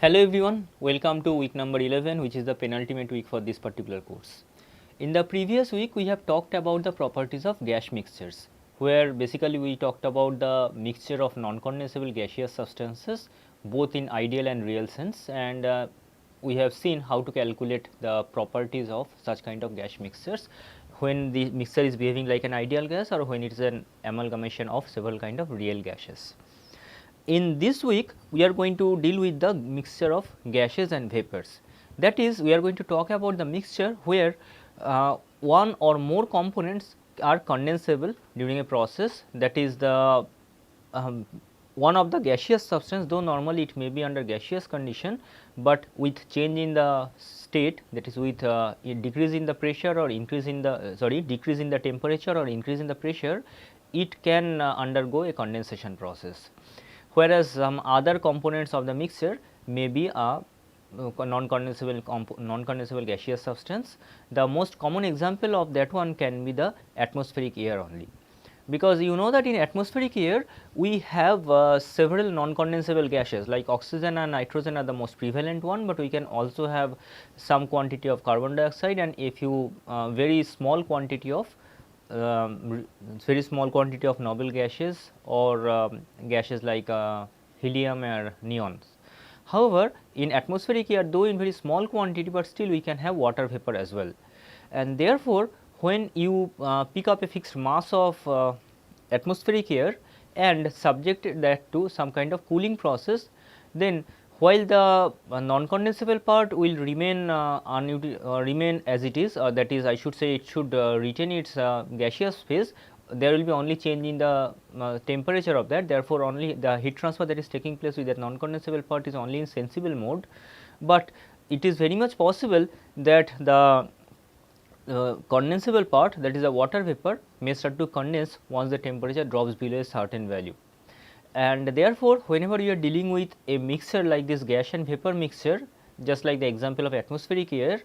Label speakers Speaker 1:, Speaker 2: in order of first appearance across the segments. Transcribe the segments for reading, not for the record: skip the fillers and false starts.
Speaker 1: Hello everyone, welcome to week number 11, which is the penultimate week for this particular course. In the previous week we have talked about the properties of gas mixtures, where basically we talked about the mixture of non-condensable gaseous substances both in ideal and real sense, and we have seen how to calculate the properties of such kind of gas mixtures when the mixture is behaving like an ideal gas or when it is an amalgamation of several kind of real gases. In this week we are going to deal with the mixture of gases and vapors. That is, we are going to talk about the mixture where one or more components are condensable during a process, that is the one of the gaseous substance, though normally it may be under gaseous condition, but with change in the state, that is with a decrease in the pressure or increase in the decrease in the temperature or increase in the pressure, it can undergo a condensation process, whereas some other components of the mixture may be a non-condensable gaseous substance. The most common example of that one can be the atmospheric air only, because you know that in atmospheric air we have several non-condensable gases like oxygen and nitrogen are the most prevalent one, but we can also have some quantity of carbon dioxide and a few very small quantity of noble gases or gases like helium or neons. However, in atmospheric air, though in very small quantity, but still we can have water vapor as well, and therefore, when you pick up a fixed mass of atmospheric air and subject that to some kind of cooling process, then while the non-condensable part will remain remain as it is, that is, I should say, it should retain its gaseous phase. There will be only change in the temperature of that. Therefore, only the heat transfer that is taking place with that non-condensable part is only in sensible mode, but it is very much possible that the condensable part, that is the water vapor, may start to condense once the temperature drops below a certain value. And therefore, whenever you are dealing with a mixture like this gas and vapor mixture, just like the example of atmospheric air,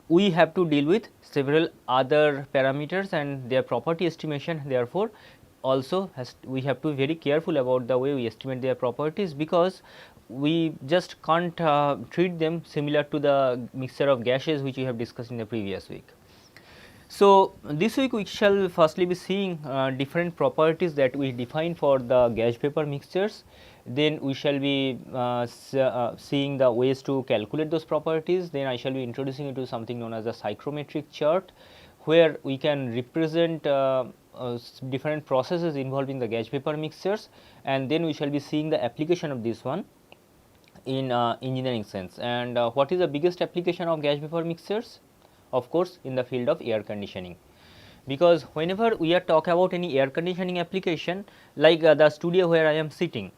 Speaker 1: we have to deal with several other parameters and their property estimation. Therefore, also we have to be very careful about the way we estimate their properties, because we just can't treat them similar to the mixture of gases which we have discussed in the previous week. So, this week we shall firstly be seeing different properties that we define for the gas vapor mixtures. Then we shall be seeing the ways to calculate those properties. Then I shall be introducing you to something known as a psychrometric chart, where we can represent different processes involving the gas vapor mixtures, and then we shall be seeing the application of this one in engineering sense. And what is the biggest application of gas vapor mixtures? Of course, in the field of air conditioning, because whenever we are talking about any air conditioning application, like the studio where I am sitting,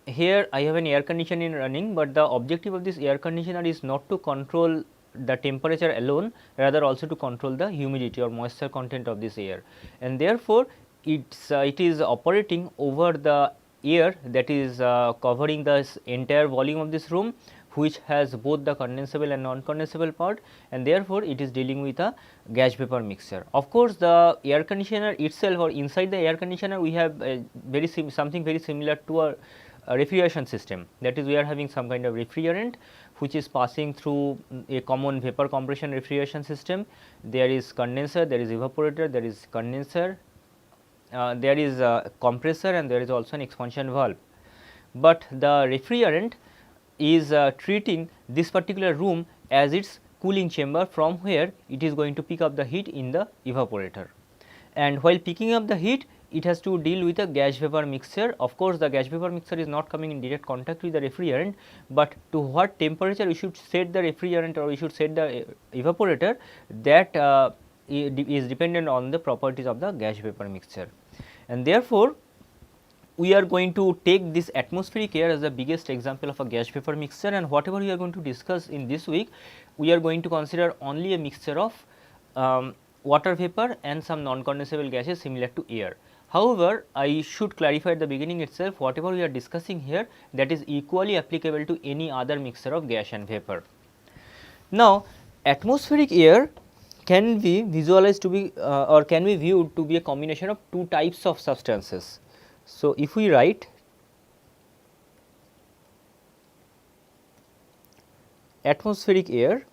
Speaker 1: here I have an air conditioning running, but the objective of this air conditioner is not to control the temperature alone, rather also to control the humidity or moisture content of this air, and therefore, it is operating over the air that is covering the entire volume of this room, which has both the condensable and non-condensable part, and therefore, it is dealing with a gas vapor mixture. Of course, the air conditioner itself, or inside the air conditioner, we have something very similar to a refrigeration system, that is, we are having some kind of refrigerant which is passing through a common vapor compression refrigeration system. There is condenser, there is evaporator, there is condenser, there is a compressor, and there is also an expansion valve. But the refrigerant is treating this particular room as its cooling chamber, from where it is going to pick up the heat in the evaporator, and while picking up the heat, it has to deal with a gas vapor mixture. Of course, the gas vapor mixture is not coming in direct contact with the refrigerant, but to what temperature we should set the refrigerant or we should set the evaporator, that is dependent on the properties of the gas vapor mixture. And therefore, we are going to take this atmospheric air as the biggest example of a gas vapor mixture, and whatever we are going to discuss in this week, we are going to consider only a mixture of water vapor and some non-condensable gases similar to air. However, I should clarify at the beginning itself, whatever we are discussing here, that is equally applicable to any other mixture of gas and vapor. Now, atmospheric air can be visualized to be or can be viewed to be a combination of two types of substances. So, if we write atmospheric air,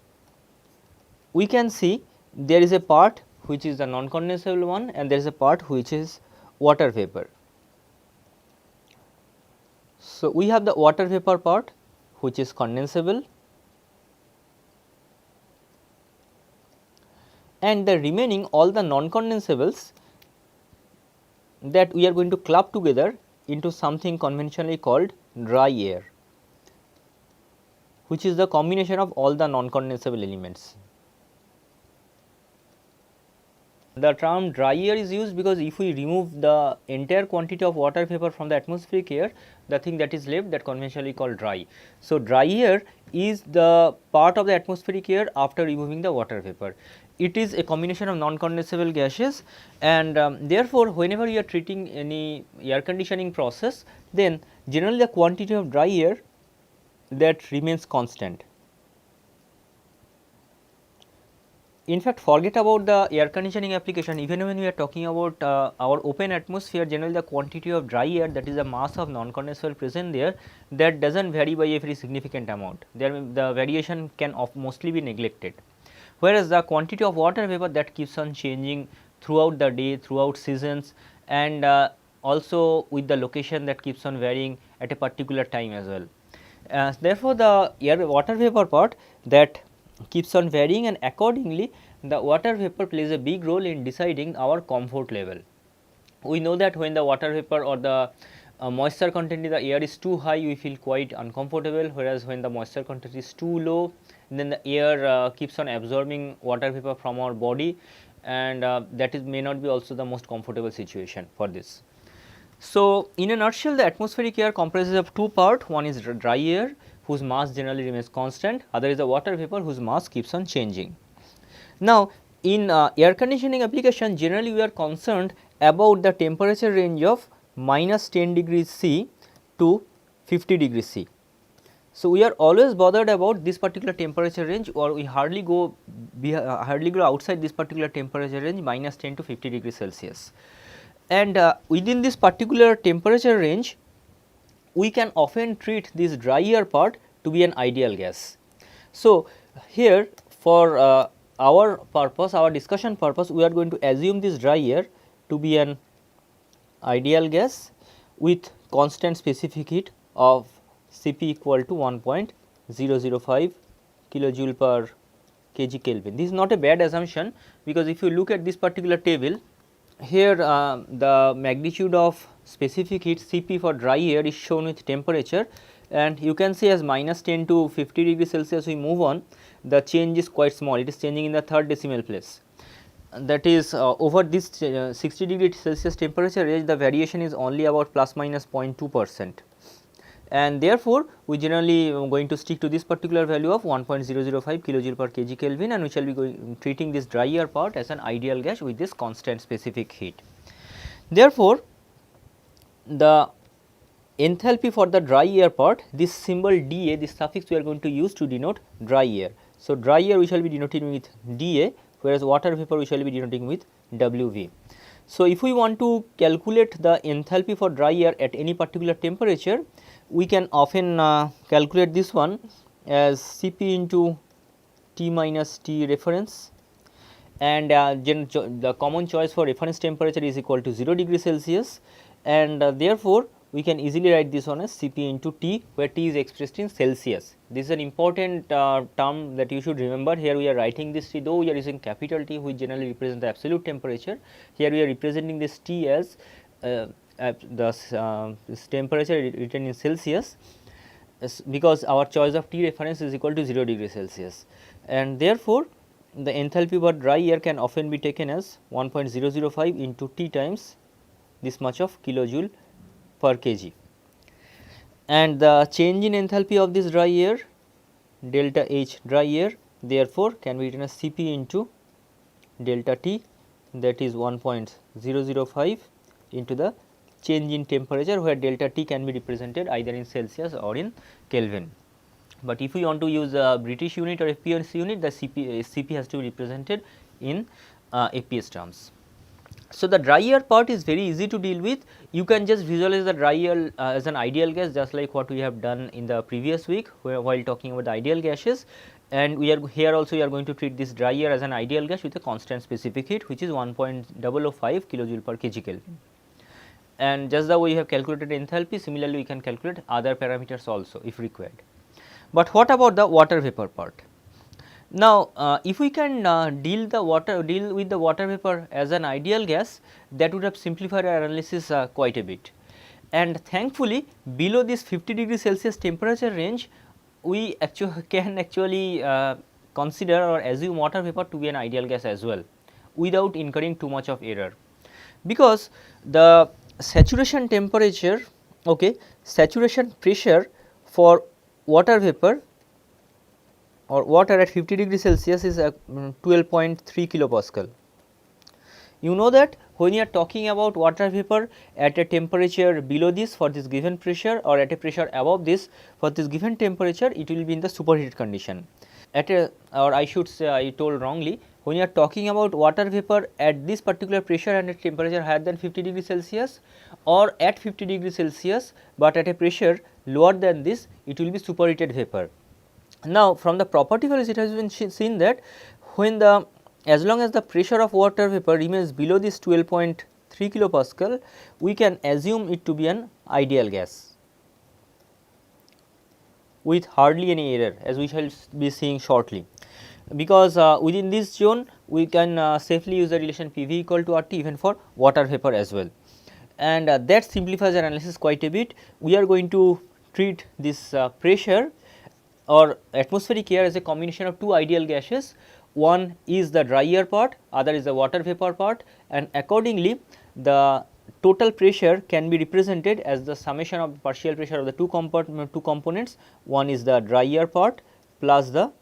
Speaker 1: we can see there is a part which is the non-condensable one and there is a part which is water vapor. So, we have the water vapor part which is condensable and the remaining all the non-condensables that we are going to club together into something conventionally called dry air, which is the combination of all the non-condensable elements. The term dry air is used because if we remove the entire quantity of water vapor from the atmospheric air, the thing that is left that conventionally called dry. So, dry air is the part of the atmospheric air after removing the water vapor. It is a combination of non-condensable gases and therefore, whenever you are treating any air conditioning process, then generally the quantity of dry air that remains constant. In fact, forget about the air conditioning application, even when we are talking about our open atmosphere, generally the quantity of dry air, that is the mass of non-condensable present there, that does not vary by a very significant amount. The variation can mostly be neglected. Whereas, the quantity of water vapor that keeps on changing throughout the day, throughout seasons, and also with the location that keeps on varying at a particular time as well. Therefore, the water vapor part that keeps on varying and accordingly the water vapor plays a big role in deciding our comfort level. We know that when the water vapor or the moisture content in the air is too high, we feel quite uncomfortable, whereas when the moisture content is too low, then the air keeps on absorbing water vapor from our body, and that may not be also the most comfortable situation for this. So, in a nutshell, the atmospheric air comprises of two parts, one is dry air whose mass generally remains constant, other is the water vapor whose mass keeps on changing. Now, in air conditioning application, generally we are concerned about the temperature range of minus 10 degrees C to 50 degrees C. So, we are always bothered about this particular temperature range, or we hardly go outside this particular temperature range minus 10 to 50 degrees Celsius. And within this particular temperature range, we can often treat this dry air part to be an ideal gas. So, here for our purpose, our discussion purpose, we are going to assume this dry air to be an ideal gas with constant specific heat of Cp equal to 1.005 kilojoule per kg Kelvin. This is not a bad assumption, because if you look at this particular table, here the magnitude of specific heat Cp for dry air is shown with temperature, and you can see as minus 10 to 50 degrees Celsius we move on, the change is quite small, it is changing in the third decimal place. That is over this 60 degree Celsius temperature range, the variation is only about plus minus 0.2%, and therefore, we generally going to stick to this particular value of 1.005 kilojoule per kg Kelvin, and we shall be treating this dry air part as an ideal gas with this constant specific heat. Therefore, the enthalpy for the dry air part, this symbol dA, this suffix we are going to use to denote dry air. So, dry air we shall be denoting with dA, whereas water vapor we shall be denoting with Wv. So, if we want to calculate the enthalpy for dry air at any particular temperature, we can often calculate this one as Cp into T minus T reference, and the common choice for reference temperature is equal to 0 degree Celsius, and therefore, we can easily write this one as Cp into T, where T is expressed in Celsius. This is an important term that you should remember. Here we are writing this T, though we are using capital T, which generally represent the absolute temperature. Here we are representing this T as this temperature written in Celsius, because our choice of T reference is equal to 0 degree Celsius, and therefore, the enthalpy for dry air can often be taken as 1.005 into T times this much of kilojoule per kg, and the change in enthalpy of this dry air, delta H dry air, therefore, can be written as Cp into delta T, that is 1.005 into the change in temperature, where delta T can be represented either in Celsius or in Kelvin. But if we want to use a British unit or FPS unit, the Cp has to be represented in FPS terms. So, the dry air part is very easy to deal with. You can just visualize the dry air as an ideal gas, just like what we have done in the previous week while talking about the ideal gases, and we are here also we are going to treat this dry air as an ideal gas with a constant specific heat, which is 1.005 kilojoule per kg Kelvin. And just the way we have calculated enthalpy, similarly we can calculate other parameters also if required. But what about the water vapor part? Now, if we can deal with the water vapor as an ideal gas, that would have simplified our analysis quite a bit. And thankfully, below this 50 degree Celsius temperature range, we can actually consider or assume water vapor to be an ideal gas as well, without incurring too much of error, because the saturation temperature, saturation pressure for water vapor or water at 50 degree Celsius is 12.3 kilopascal. You know that when you are talking about water vapor at a temperature below this for this given pressure, or at a pressure above this for this given temperature, it will be in the superheated condition. At a, or I should say, I told wrongly, when you are talking about water vapor at this particular pressure and a temperature higher than 50 degree Celsius, or at 50 degree Celsius, but at a pressure lower than this, it will be superheated vapor. Now, from the property values, it has been seen that when the, as long as the pressure of water vapor remains below this 12.3 kilopascal, we can assume it to be an ideal gas with hardly any error, as we shall be seeing shortly, because within this zone we can safely use the relation PV equal to RT even for water vapor as well, and that simplifies our analysis quite a bit. We are going to treat this pressure or atmospheric air as a combination of two ideal gases. One is the dry air part, other is the water vapor part, and accordingly the total pressure can be represented as the summation of the partial pressure of the two components. One is the dry air part plus the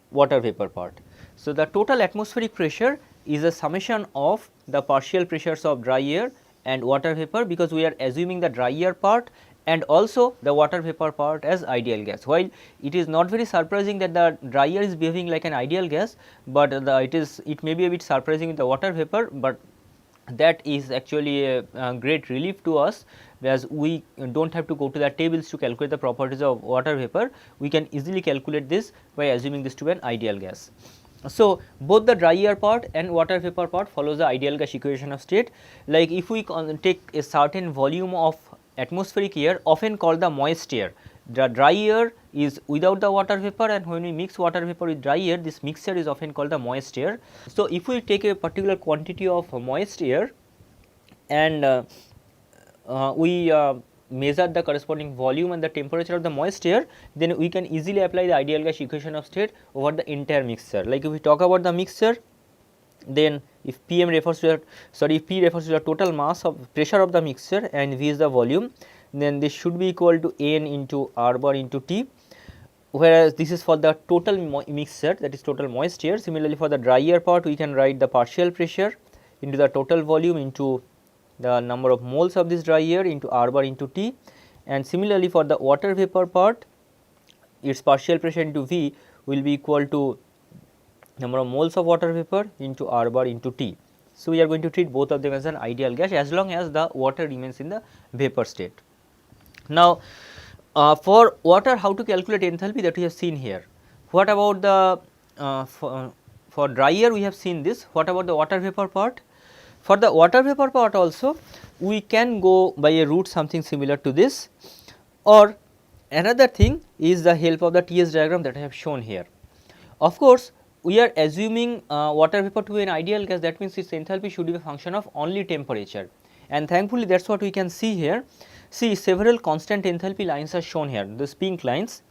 Speaker 1: water vapor part. So, the total atmospheric pressure is a summation of the partial pressures of dry air and water vapor, because we are assuming the dry air part and also the water vapor part as ideal gas. While it is not very surprising that the dry air is behaving like an ideal gas, but it may be a bit surprising with the water vapor, but that is actually a great relief to us, as we do not have to go to the tables to calculate the properties of water vapor. We can easily calculate this by assuming this to be an ideal gas. So, both the dry air part and water vapor part follows the ideal gas equation of state. Like if we take a certain volume of atmospheric air, often called the moist air, the dry air is without the water vapor, and when we mix water vapor with dry air, this mixture is often called the moist air. So, if we take a particular quantity of moist air and we measure the corresponding volume and the temperature of the moist air, then we can easily apply the ideal gas equation of state over the entire mixture. Like if we talk about the mixture, then if Pm refers to if P refers to the total mass of pressure of the mixture and V is the volume, then this should be equal to N into R bar into T, whereas this is for the total mixture, that is total moist air. Similarly, for the dry air part, we can write the partial pressure into the total volume into the number of moles of this dry air into R bar into T, and similarly for the water vapor part, its partial pressure into V will be equal to number of moles of water vapor into R bar into T. So, we are going to treat both of them as an ideal gas as long as the water remains in the vapor state. Now, for water, how to calculate enthalpy, that we have seen here. What about the for dry air, we have seen this. What about the water vapor part? For the water vapor part also, we can go by a route something similar to this, or another thing is the help of the TS diagram that I have shown here. Of course, we are assuming water vapor to be an ideal gas, that means its enthalpy should be a function of only temperature, and thankfully that is what we can see here. See, several constant enthalpy lines are shown here, these pink lines,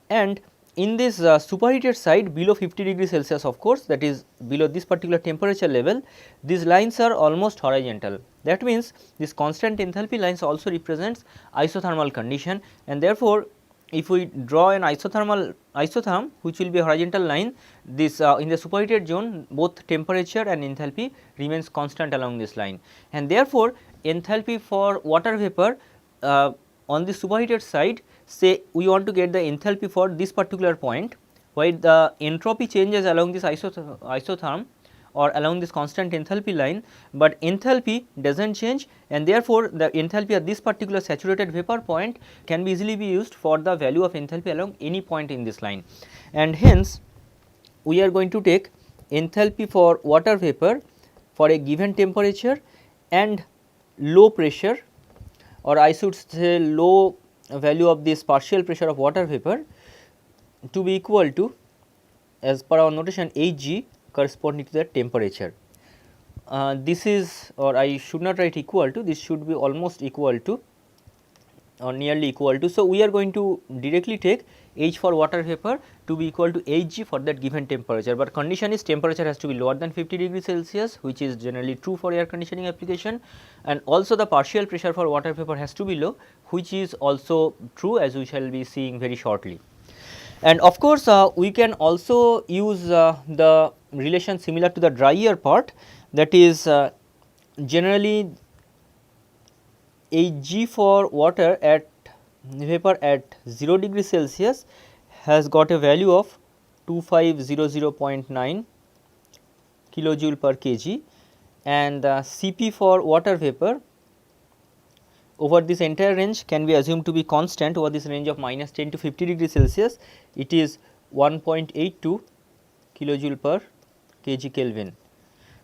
Speaker 1: and in this superheated side below 50 degrees Celsius, of course, that is below this particular temperature level, these lines are almost horizontal. That means, this constant enthalpy lines also represents isothermal condition, and therefore, if we draw an isotherm which will be a horizontal line, this in the superheated zone both temperature and enthalpy remains constant along this line, and therefore, enthalpy for water vapor on the superheated side, say we want to get the enthalpy for this particular point, while the entropy changes along this isotherm or along this constant enthalpy line, but enthalpy does not change, and therefore, the enthalpy at this particular saturated vapor point can be easily be used for the value of enthalpy along any point in this line. And hence, we are going to take enthalpy for water vapor for a given temperature and low pressure, or I should say low value of this partial pressure of water vapor to be equal to, as per our notation, Hg corresponding to the temperature. This is, or I should not write equal to, this should be almost equal to or nearly equal to. So, we are going to directly take H for water vapor to be equal to Hg for that given temperature, but condition is temperature has to be lower than 50 degree Celsius, which is generally true for air conditioning application, and also the partial pressure for water vapor has to be low, which is also true, as we shall be seeing very shortly. And of course, we can also use the relation similar to the dry air part, that is generally Hg for water at vapor at 0 degree Celsius has got a value of 2500.9 kilojoule per kg, and Cp for water vapor over this entire range can be assumed to be constant over this range of minus 10 to 50 degree Celsius. It is 1.82 kilojoule per kg Kelvin.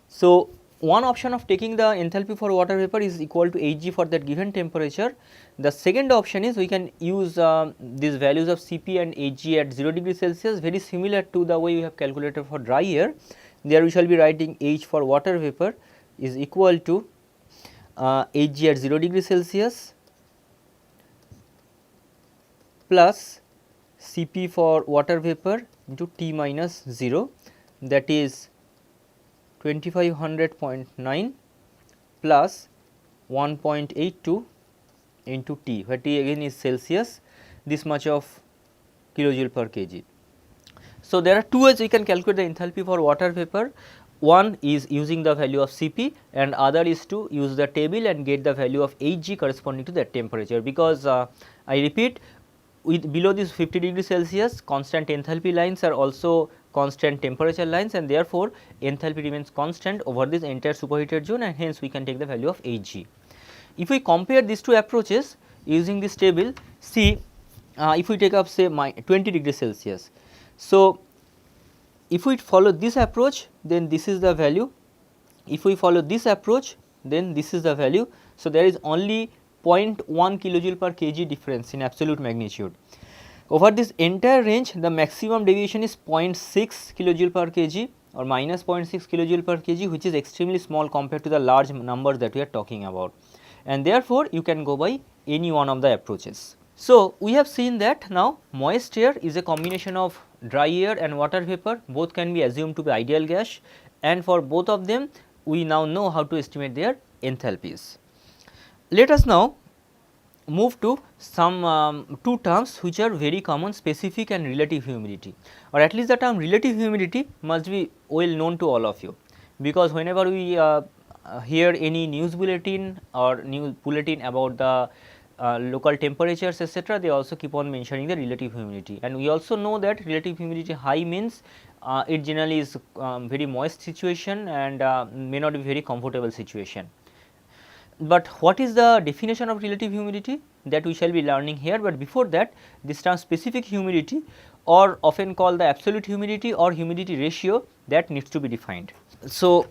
Speaker 1: So, one option of taking the enthalpy for water vapor is equal to Hg for that given temperature. The second option is we can use these values of Cp and Hg at 0 degree Celsius, very similar to the way we have calculated for dry air. There we shall be writing H for water vapor is equal to Hg at 0 degree Celsius plus Cp for water vapor into T minus 0, that is 2500.9 plus 1.82 into T, where T again is Celsius, this much of kilojoule per kg. So, there are two ways we can calculate the enthalpy for water vapor. One is using the value of Cp, and other is to use the table and get the value of Hg corresponding to that temperature, because I repeat, with below this 50 degree Celsius constant enthalpy lines are also constant temperature lines, and therefore, enthalpy remains constant over this entire superheated zone, and hence we can take the value of Hg. If we compare these two approaches using this table, see if we take up say 20 degree Celsius. So, if we follow this approach, then this is the value. If we follow this approach, then this is the value. So, there is only 0.1 kilojoule per kg difference in absolute magnitude. Over this entire range, the maximum deviation is 0.6 kilojoule per kg or minus 0.6 kilojoule per kg, which is extremely small compared to the large numbers that we are talking about, and therefore, you can go by any one of the approaches. So, we have seen that now moist air is a combination of dry air and water vapor, both can be assumed to be ideal gas, and for both of them we now know how to estimate their enthalpies. Let us now move to some two terms which are very common, specific and relative humidity, or at least the term relative humidity must be well known to all of you, because whenever we hear any news bulletin or news bulletin about the local temperatures etc., they also keep on mentioning the relative humidity, and we also know that relative humidity high means it generally is very moist situation and may not be very comfortable situation. But what is the definition of relative humidity, that we shall be learning here, but before that this term specific humidity, or often called the absolute humidity or humidity ratio, that needs to be defined. So,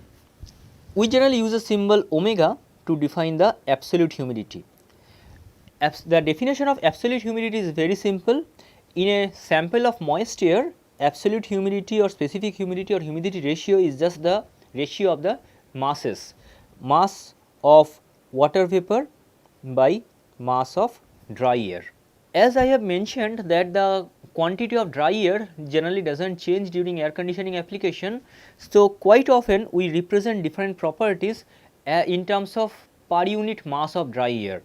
Speaker 1: we generally use a symbol omega to define the absolute humidity. The definition of absolute humidity is very simple. In a sample of moist air, absolute humidity or specific humidity or humidity ratio is just the ratio of the masses, mass of water vapor by mass of dry air. As I have mentioned that the quantity of dry air generally does not change during air conditioning application. So, quite often we represent different properties in terms of per unit mass of dry air.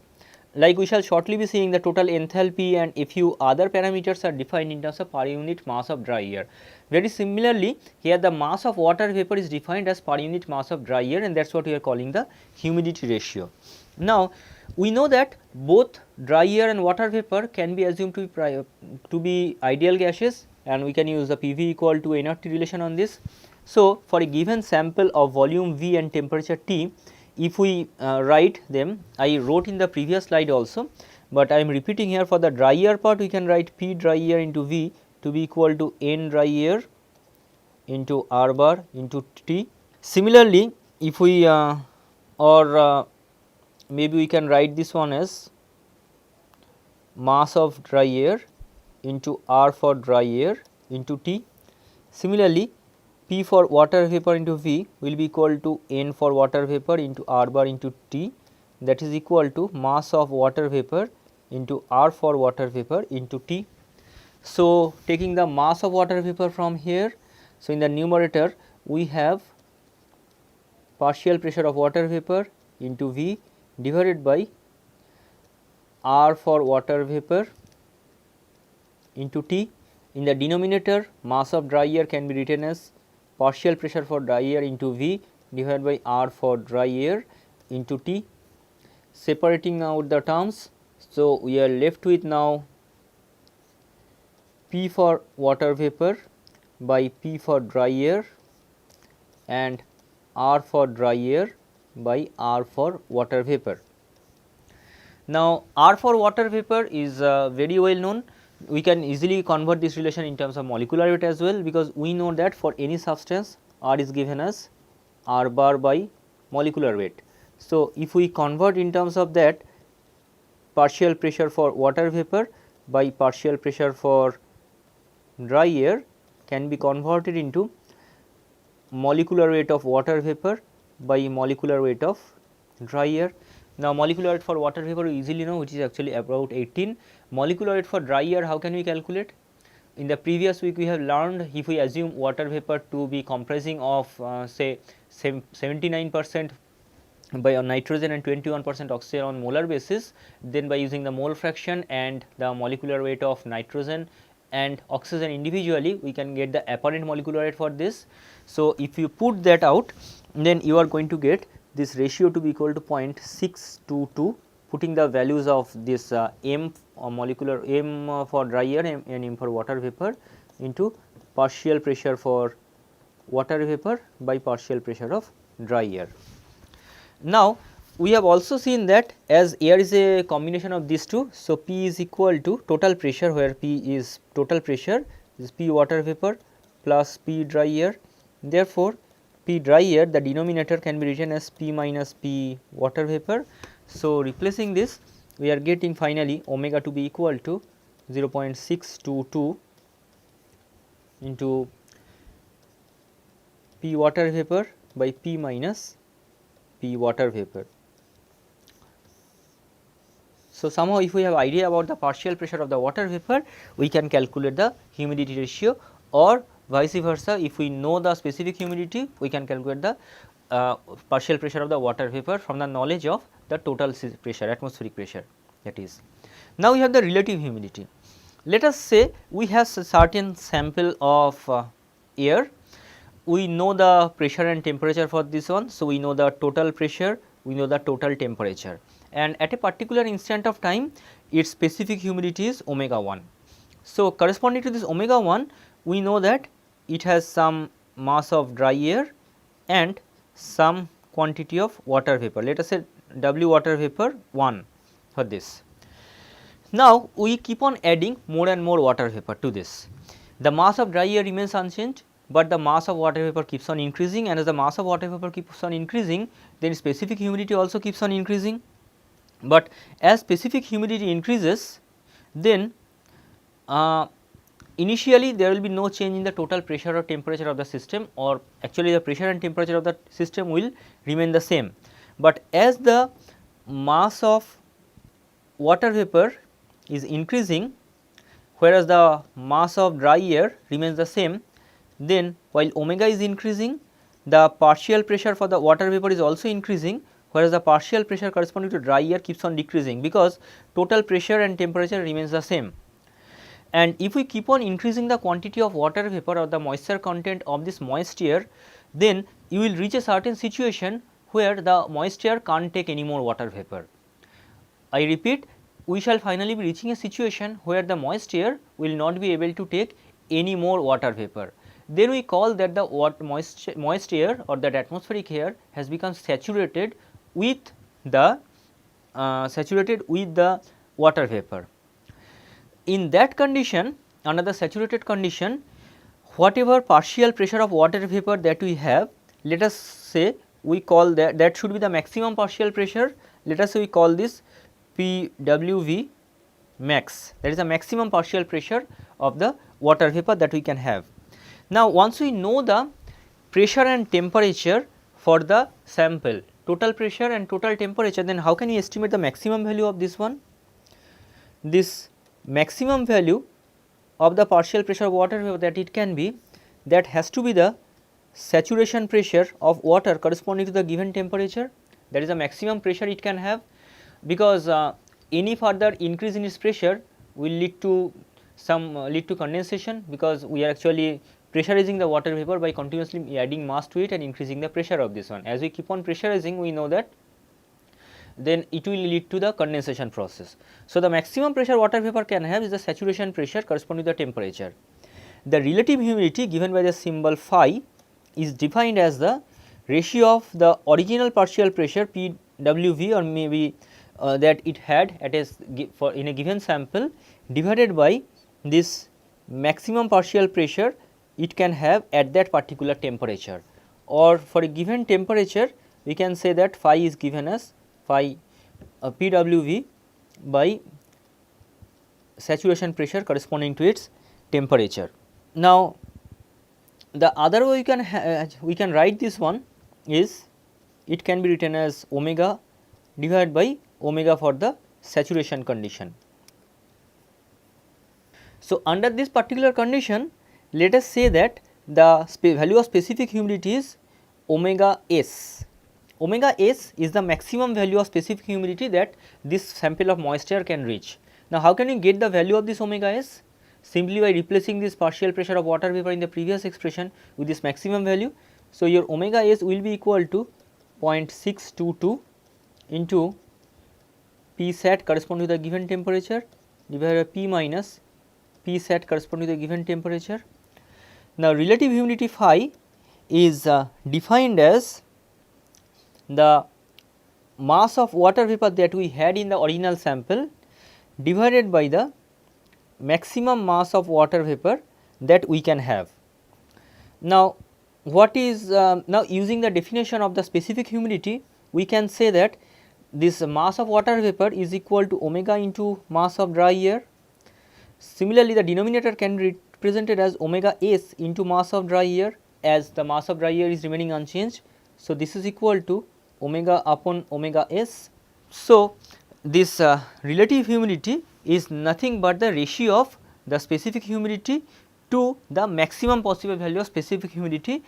Speaker 1: Like we shall shortly be seeing, the total enthalpy and a few other parameters are defined in terms of per unit mass of dry air. Very similarly, here the mass of water vapor is defined as per unit mass of dry air, and that is what we are calling the humidity ratio. Now, we know that both dry air and water vapor can be assumed to be ideal gases, and we can use the PV equal to nRT relation on this. So, for a given sample of volume V and temperature T, if we write them, I wrote in the previous slide also, but I am repeating here. For the dry air part, we can write P dry air into V to be equal to N dry air into R bar into T. Similarly, if we maybe we can write this one as mass of dry air into R for dry air into T. Similarly, P for water vapor into V will be equal to N for water vapor into R bar into T, that is equal to mass of water vapor into R for water vapor into T. So, taking the mass of water vapor from here, so in the numerator we have partial pressure of water vapor into V divided by R for water vapor into T. In the denominator, mass of dry air can be written as partial pressure for dry air into V divided by R for dry air into T. Separating out the terms, so we are left with now P for water vapor by P for dry air and R for dry air by R for water vapor. Now, R for water vapor is very well known. We can easily convert this relation in terms of molecular weight as well, because we know that for any substance R is given as R bar by molecular weight. So, if we convert in terms of that, partial pressure for water vapor by partial pressure for dry air can be converted into molecular weight of water vapor by molecular weight of dry air. Now, molecular weight for water vapor we easily know, which is actually about 18. Molecular weight for dry air, how can we calculate? In the previous week we have learned, if we assume water vapor to be comprising of say 79% by nitrogen and 21% oxygen on molar basis, then by using the mole fraction and the molecular weight of nitrogen and oxygen individually, we can get the apparent molecular weight for this. So, if you put that out, then you are going to get this ratio to be equal to 0.622, putting the values of this m molecular m for dry air and m for water vapor into partial pressure for water vapor by partial pressure of dry air. Now, we have also seen that as air is a combination of these two, so P is equal to total pressure, where P is total pressure is P water vapor plus P dry air. Therefore, P dry air, the denominator can be written as P minus P water vapor. So, replacing this, we are getting finally omega to be equal to 0.622 into P water vapor by P minus P water vapor. So, somehow if we have idea about the partial pressure of the water vapor, we can calculate the humidity ratio, or vice versa, if we know the specific humidity, we can calculate the partial pressure of the water vapor from the knowledge of the total pressure, atmospheric pressure, that is. Now, we have the relative humidity. Let us say we have a certain sample of air, we know the pressure and temperature for this one. So, we know the total pressure, we know the total temperature, and at a particular instant of time its specific humidity is omega 1. So, corresponding to this omega 1, we know that it has some mass of dry air and some quantity of water vapor, let us say W water vapor 1 for this. Now, we keep on adding more and more water vapor to this. The mass of dry air remains unchanged, but the mass of water vapor keeps on increasing, and as the mass of water vapor keeps on increasing, then specific humidity also keeps on increasing. But as specific humidity increases, then initially there will be no change in the total pressure or temperature of the system, or actually the pressure and temperature of the system will remain the same. But as the mass of water vapor is increasing, whereas the mass of dry air remains the same, then while omega is increasing, the partial pressure for the water vapor is also increasing, whereas the partial pressure corresponding to dry air keeps on decreasing, because total pressure and temperature remains the same. And if we keep on increasing the quantity of water vapor or the moisture content of this moist air, then you will reach a certain situation where the moist air can't take any more water vapor. I repeat, we shall finally be reaching a situation where the moist air will not be able to take any more water vapor. then we call that the moist air or that atmospheric air has become saturated with the water vapor. In that condition, under the saturated condition, whatever partial pressure of water vapor that we have, let us say we call that should be the maximum partial pressure. Let us say we call this PWV max, that is the maximum partial pressure of the water vapor that we can have. Now, once we know the pressure and temperature for the sample, total pressure and total temperature, then how can we estimate the maximum value of this one? This maximum value of the partial pressure of water vapor that it can be, that has to be the saturation pressure of water corresponding to the given temperature, that is the maximum pressure it can have, because any further increase in its pressure will lead to condensation, because we are actually pressurizing the water vapor by continuously adding mass to it and increasing the pressure of this one. As we keep on pressurizing, we know that then it will lead to the condensation process. So, the maximum pressure water vapor can have is the saturation pressure corresponding to the temperature. The relative humidity given by the symbol phi is defined as the ratio of the original partial pressure PWV, or maybe that it had at in a given sample, divided by this maximum partial pressure it can have at that particular temperature, or for a given temperature we can say that phi is given as phi PWV by saturation pressure corresponding to its temperature. Now, the other way we can write this one is, it can be written as omega divided by omega for the saturation condition. So, under this particular condition, let us say that the value of specific humidity is omega s. Omega s is the maximum value of specific humidity that this sample of moist air can reach. Now, how can you get the value of this omega s? Simply by replacing this partial pressure of water vapor in the previous expression with this maximum value. So, your omega s will be equal to 0.622 into P sat corresponding to the given temperature divided by P minus P sat corresponding to the given temperature. Now, relative humidity phi is defined as the mass of water vapor that we had in the original sample divided by the maximum mass of water vapor that we can have. Now, what is now using the definition of the specific humidity, we can say that this mass of water vapor is equal to omega into mass of dry air. Similarly, the denominator can be represented as omega s into mass of dry air, as the mass of dry air is remaining unchanged. So, this is equal to omega upon omega s. So, this relative humidity is nothing but the ratio of the specific humidity to the maximum possible value of specific humidity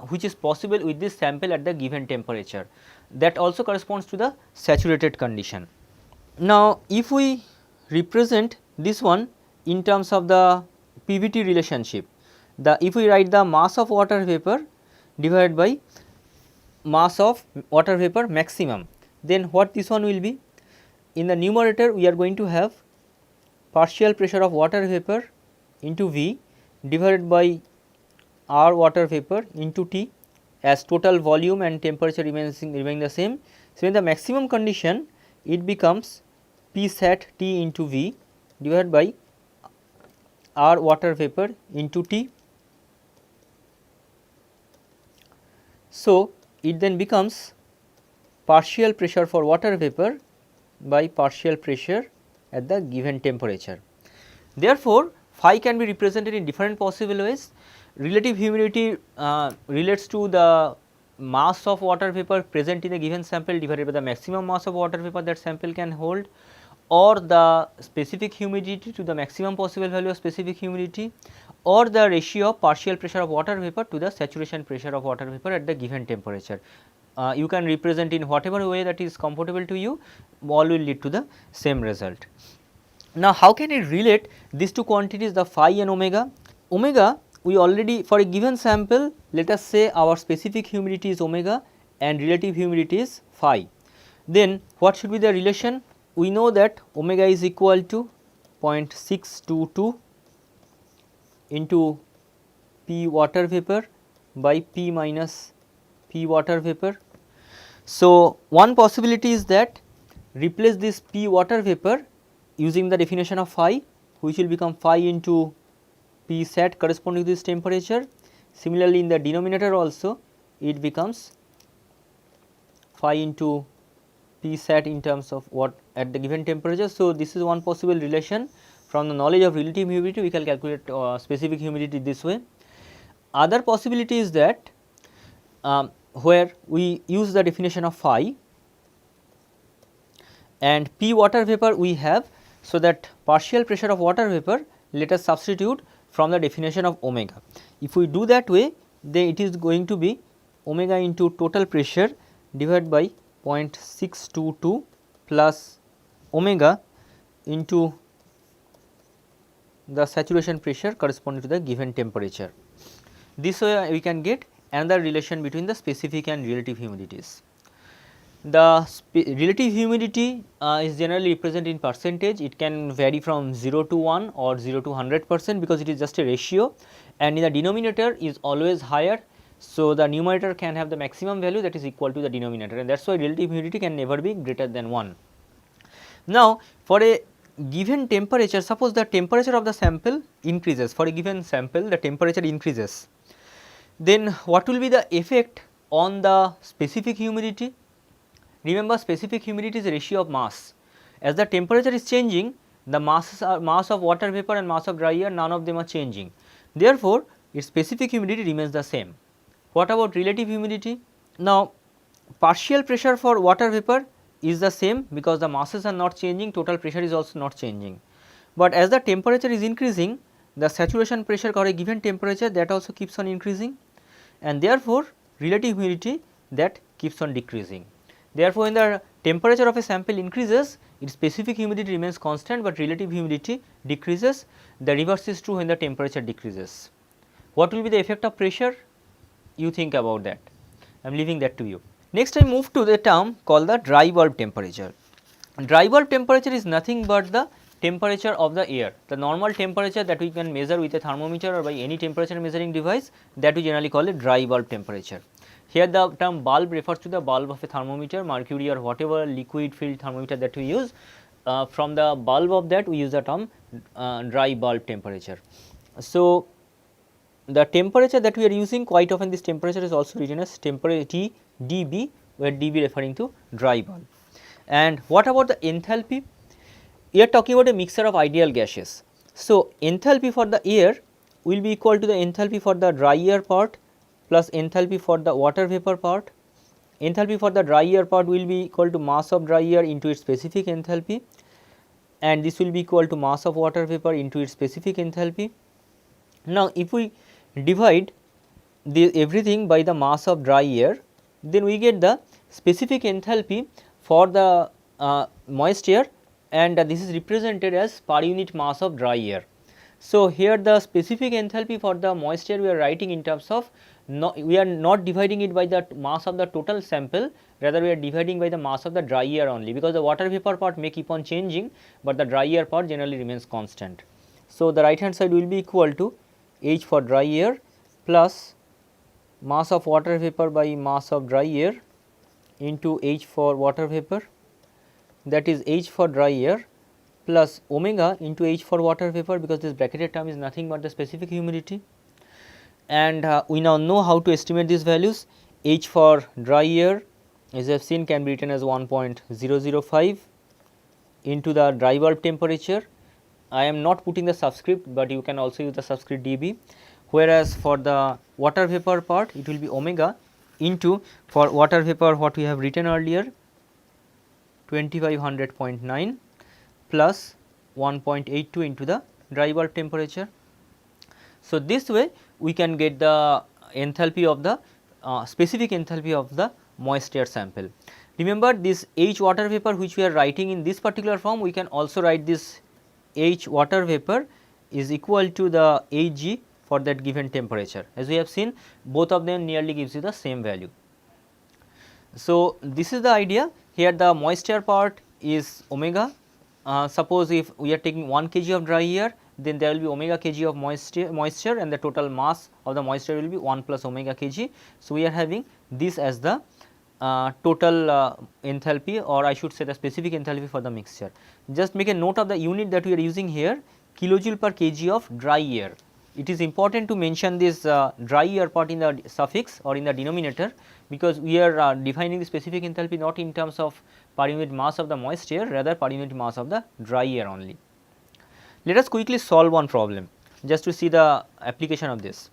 Speaker 1: which is possible with this sample at the given temperature. That also corresponds to the saturated condition. Now, if we represent this one in terms of the PVT relationship, if we write the mass of water vapor divided by mass of water vapor maximum, then what this one will be? In the numerator we are going to have partial pressure of water vapor into V divided by R water vapor into T, as total volume and temperature remain the same. So, in the maximum condition it becomes P sat T into V divided by R water vapor into T. So, it then becomes partial pressure for water vapor by partial pressure at the given temperature. Therefore, phi can be represented in different possible ways. Relative humidity relates to the mass of water vapor present in a given sample divided by the maximum mass of water vapor that sample can hold, or the specific humidity to the maximum possible value of specific humidity, or the ratio of partial pressure of water vapor to the saturation pressure of water vapor at the given temperature. You can represent in whatever way that is comfortable to you, all will lead to the same result. Now, how can it relate these two quantities, the phi and omega? Omega, we already, for a given sample, let us say our specific humidity is omega and relative humidity is phi. Then what should be the relation? We know that omega is equal to 0.622 into P water vapor by P minus P water vapor. So, one possibility is that replace this P water vapor using the definition of phi, which will become phi into P sat corresponding to this temperature. Similarly, in the denominator also it becomes phi into P sat in terms of what at the given temperature. So, this is one possible relation. From the knowledge of relative humidity we can calculate specific humidity this way. Other possibility is that where we use the definition of phi and P water vapor we have. So, that partial pressure of water vapor let us substitute from the definition of omega. If we do that way, then it is going to be omega into total pressure divided by 0.622 plus omega into the saturation pressure corresponding to the given temperature. This way we can get another relation between the specific and relative humidities. The relative humidity is generally represented in percentage. It can vary from 0 to 1 or 0 to 100% because it is just a ratio, and in the denominator is always higher. So, the numerator can have the maximum value that is equal to the denominator, and that is why relative humidity can never be greater than 1. Now, for a given temperature, suppose the temperature of the sample increases, for a given sample the temperature increases, then what will be the effect on the specific humidity? Remember, specific humidity is a ratio of mass. As the temperature is changing, the mass of water vapor and mass of dry air, none of them are changing. Therefore, its specific humidity remains the same. What about relative humidity? Now, partial pressure for water vapor is the same because the masses are not changing, total pressure is also not changing. But as the temperature is increasing, the saturation pressure for a given temperature that also keeps on increasing, and therefore, relative humidity that keeps on decreasing. Therefore, when the temperature of a sample increases, its specific humidity remains constant, but relative humidity decreases. The reverse is true when the temperature decreases. What will be the effect of pressure? You think about that. I am leaving that to you. Next, I move to the term called the dry bulb temperature. Dry bulb temperature is nothing but the temperature of the air. The normal temperature that we can measure with a thermometer or by any temperature measuring device, that we generally call it dry bulb temperature. Here the term bulb refers to the bulb of a thermometer, mercury or whatever liquid filled thermometer that we use. From the bulb of that we use the term dry bulb temperature. So, the temperature that we are using, quite often this temperature is also written as temperature T dB, where dB referring to dry bulb. And what about the enthalpy? We are talking about a mixture of ideal gases. So, enthalpy for the air will be equal to the enthalpy for the dry air part plus enthalpy for the water vapor part. Enthalpy for the dry air part will be equal to mass of dry air into its specific enthalpy, and this will be equal to mass of water vapor into its specific enthalpy. Now, if we divide everything by the mass of dry air, then we get the specific enthalpy for the moist air, and this is represented as per unit mass of dry air. So, here the specific enthalpy for the moist air we are writing in terms of, we are not dividing it by the mass of the total sample, rather we are dividing by the mass of the dry air only, because the water vapor part may keep on changing, but the dry air part generally remains constant. So, the right hand side will be equal to H for dry air plus mass of water vapor by mass of dry air into H for water vapor, that is H for dry air plus omega into H for water vapor, because this bracketed term is nothing but the specific humidity. And we now know how to estimate these values. H for dry air, as you have seen, can be written as 1.005 into the dry bulb temperature. I am not putting the subscript, but you can also use the subscript dB, whereas for the water vapor part it will be omega into, for water vapor what we have written earlier, 2500.9 plus 1.82 into the dry bulb temperature. So, this way we can get the enthalpy of the specific enthalpy of the moist air sample. Remember, this H water vapor which we are writing in this particular form, we can also write this H water vapor is equal to the Hg for that given temperature. As we have seen, both of them nearly gives you the same value. So, this is the idea. Here the moist air part is omega. Suppose if we are taking 1 kg of dry air then there will be omega kg of moisture and the total mass of the moisture will be 1 plus omega kg. So, we are having this as the total enthalpy, or I should say the specific enthalpy for the mixture. Just make a note of the unit that we are using here, kilojoule per kg of dry air. It is important to mention this dry air part in the suffix or in the denominator, because we are defining the specific enthalpy not in terms of per unit mass of the moisture, rather per unit mass of the dry air only. Let us quickly solve one problem just to see the application of this.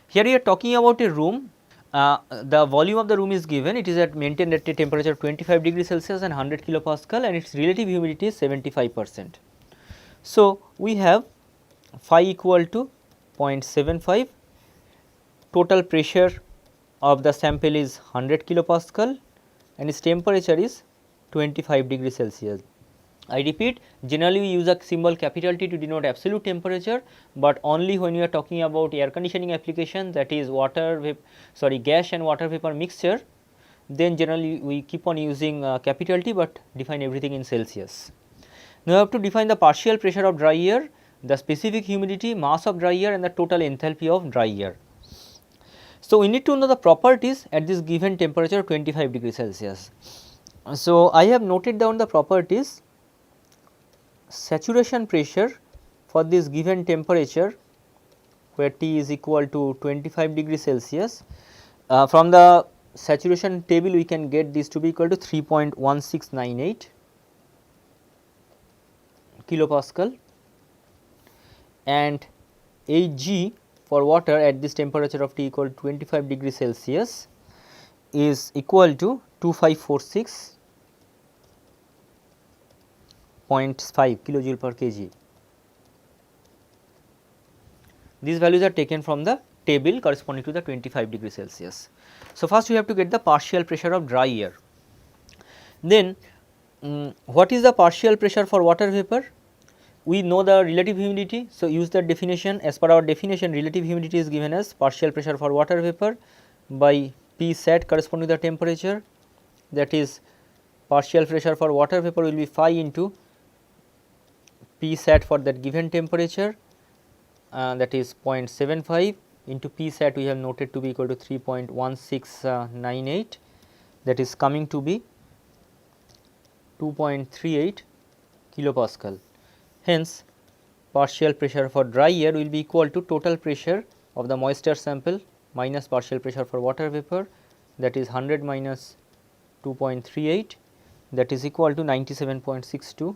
Speaker 1: Here we are talking about a room. The volume of the room is given, it is maintained at a temperature of 25 degree Celsius and 100 kilopascal, and its relative humidity is 75%. So, we have phi equal to 0.75, total pressure of the sample is 100 kilopascal and its temperature is 25 degree Celsius. I repeat, generally we use a symbol capital T to denote absolute temperature, but only when we are talking about air conditioning application, that is gas and water vapor mixture, then generally we keep on using capital T, but define everything in Celsius. Now, we have to define the partial pressure of dry air, the specific humidity, mass of dry air and the total enthalpy of dry air. So, we need to know the properties at this given temperature 25 degree Celsius. So, I have noted down the properties. Saturation pressure for this given temperature, where T is equal to 25 degree Celsius. From the saturation table we can get this to be equal to 3.1698 kilopascal, and Hg for water at this temperature of T equal to 25 degree Celsius is equal to 2546.5 kilojoule per kg. These values are taken from the table corresponding to the 25 degree Celsius. So, first we have to get the partial pressure of dry air. Then what is the partial pressure for water vapor? We know the relative humidity. So, use that definition. As per our definition, relative humidity is given as partial pressure for water vapor by P sat corresponding to the temperature, that is partial pressure for water vapor will be phi into P sat for that given temperature, that is 0.75 into P sat we have noted to be equal to 3.1698, that is coming to be 2.38 kilopascal. Hence, partial pressure for dry air will be equal to total pressure of the moisture sample minus partial pressure for water vapor, that is 100 minus 2.38, that is equal to 97.62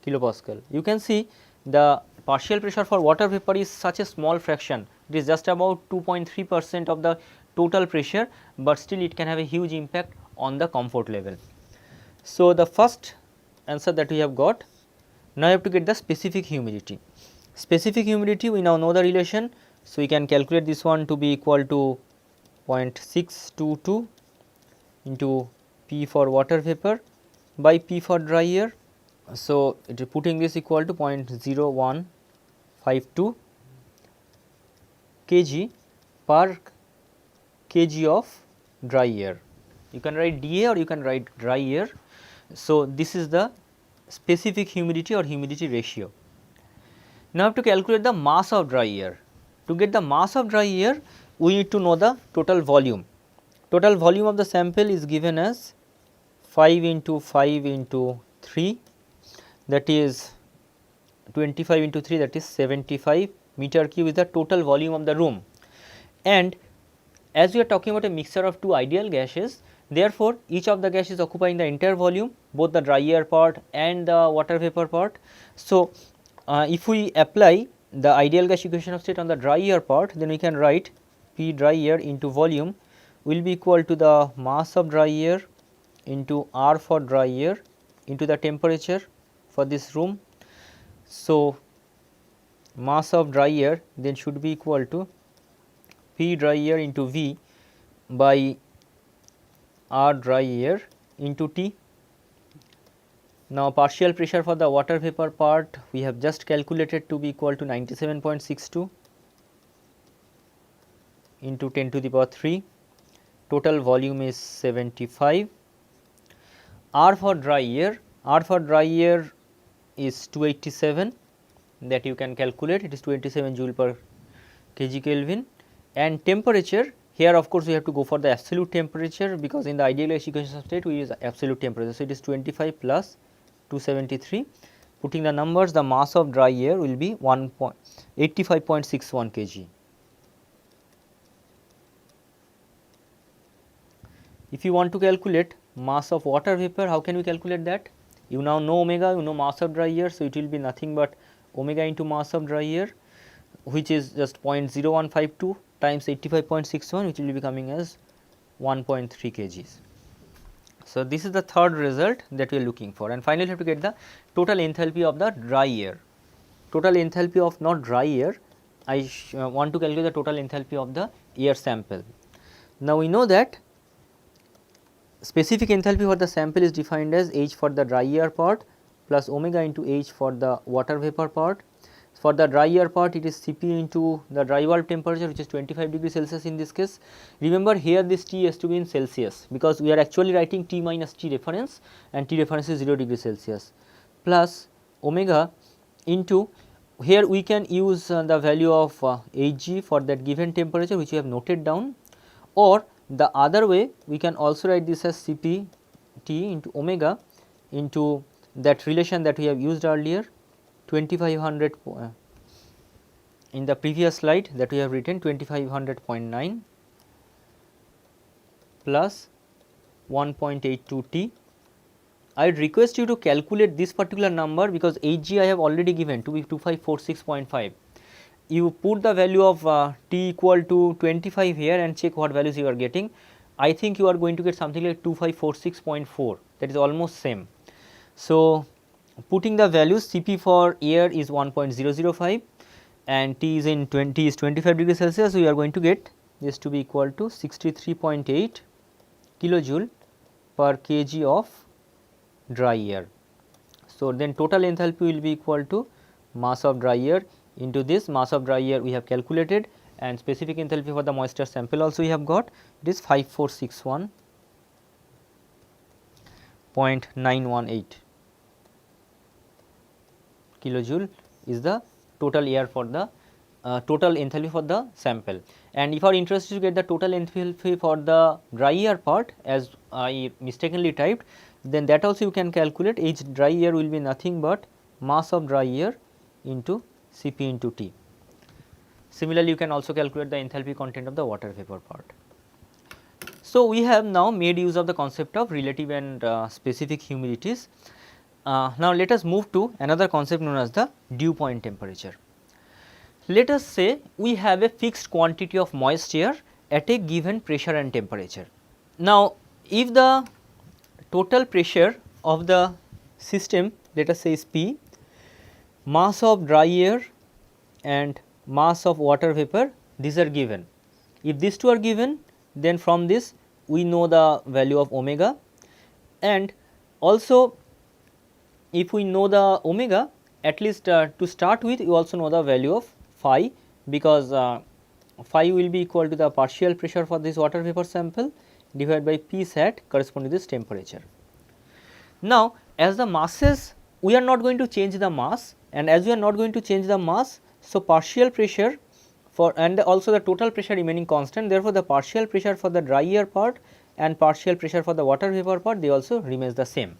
Speaker 1: kilopascal. You can see the partial pressure for water vapor is such a small fraction, it is just about 2.3% of the total pressure, but still it can have a huge impact on the comfort level. So, the first answer that we have got. Now, we have to get the specific humidity. Specific humidity, we now know the relation. So, we can calculate this one to be equal to 0.622 into P for water vapor by P for dry air. So, it is putting this equal to 0.0152 kg per kg of dry air. You can write dA or you can write dry air. So, this is the specific humidity or humidity ratio. Now, I have to calculate the mass of dry air. To get the mass of dry air, we need to know the total volume. Total volume of the sample is given as 5 into 5 into 3, that is 25 into 3, that is 75 meter cube is the total volume of the room. And as we are talking about a mixture of two ideal gases, therefore, each of the gas is occupying the entire volume, both the dry air part and the water vapor part. So, if we apply the ideal gas equation of state on the dry air part, then we can write P dry air into volume will be equal to the mass of dry air into R for dry air into the temperature for this room. So, mass of dry air then should be equal to P dry air into V by R dry air into T. Now, partial pressure for the water vapor part we have just calculated to be equal to 97.62 into 10 to the power 3, total volume is 75. R for dry air is 287 that you can calculate, it is 287 joule per kg Kelvin, and temperature here of course we have to go for the absolute temperature because in the idealized equation of state we use absolute temperature. So, it is 25 plus 273, putting the numbers, the mass of dry air will be 85.61 kg. If you want to calculate mass of water vapor, how can we calculate that? You now know omega, you know mass of dry air, so it will be nothing but omega into mass of dry air, which is just 0.0152 times 85.61, which will be coming as 1.3 kgs. So, this is the third result that we are looking for, and finally, we have to get the total enthalpy of the dry air. Total enthalpy of not dry air, I want to calculate the total enthalpy of the air sample. Now, we know that specific enthalpy for the sample is defined as H for the dry air part plus omega into H for the water vapor part. For the dry air part, it is Cp into the dry bulb temperature, which is 25 degree Celsius in this case. Remember, here this T has to be in Celsius because we are actually writing T minus T reference, and T reference is 0 degree Celsius, plus omega into, here we can use the value of Hg for that given temperature which we have noted down, or the other way we can also write this as Cp T into omega into that relation that we have used earlier, 2500 in the previous slide that we have written 2500.9 plus 1.82 T. I would request you to calculate this particular number because Hg I have already given to be 2546.5. You put the value of T equal to 25 here and check what values you are getting. I think you are going to get something like 2546.4, that is almost same. So, putting the values, Cp for air is 1.005 and T is in 25 degrees Celsius. So, you are going to get this to be equal to 63.8 kilojoule per kg of dry air. So, then total enthalpy will be equal to mass of dry air into this mass of dry air we have calculated, and specific enthalpy for the moisture sample also we have got, it is 5461.918 kilojoule is the total air for the total enthalpy for the sample. And if you are interested to get the total enthalpy for the dry air part as I mistakenly typed, then that also you can calculate. H dry air will be nothing but mass of dry air into Cp into T. Similarly, you can also calculate the enthalpy content of the water vapor part. So, we have now made use of the concept of relative and specific humidities. Now, let us move to another concept known as the dew point temperature. Let us say we have a fixed quantity of moist air at a given pressure and temperature. Now, if the total pressure of the system, let us say is P, mass of dry air and mass of water vapor, these are given. If these two are given, then from this we know the value of omega, and also if we know the omega, at least to start with you also know the value of phi, because phi will be equal to the partial pressure for this water vapor sample divided by P sat corresponding to this temperature. Now, as the masses, we are not going to change the mass, and as we are not going to change the mass, so partial pressure for and also the total pressure remaining constant, therefore, the partial pressure for the dry air part and partial pressure for the water vapor part, they also remains the same.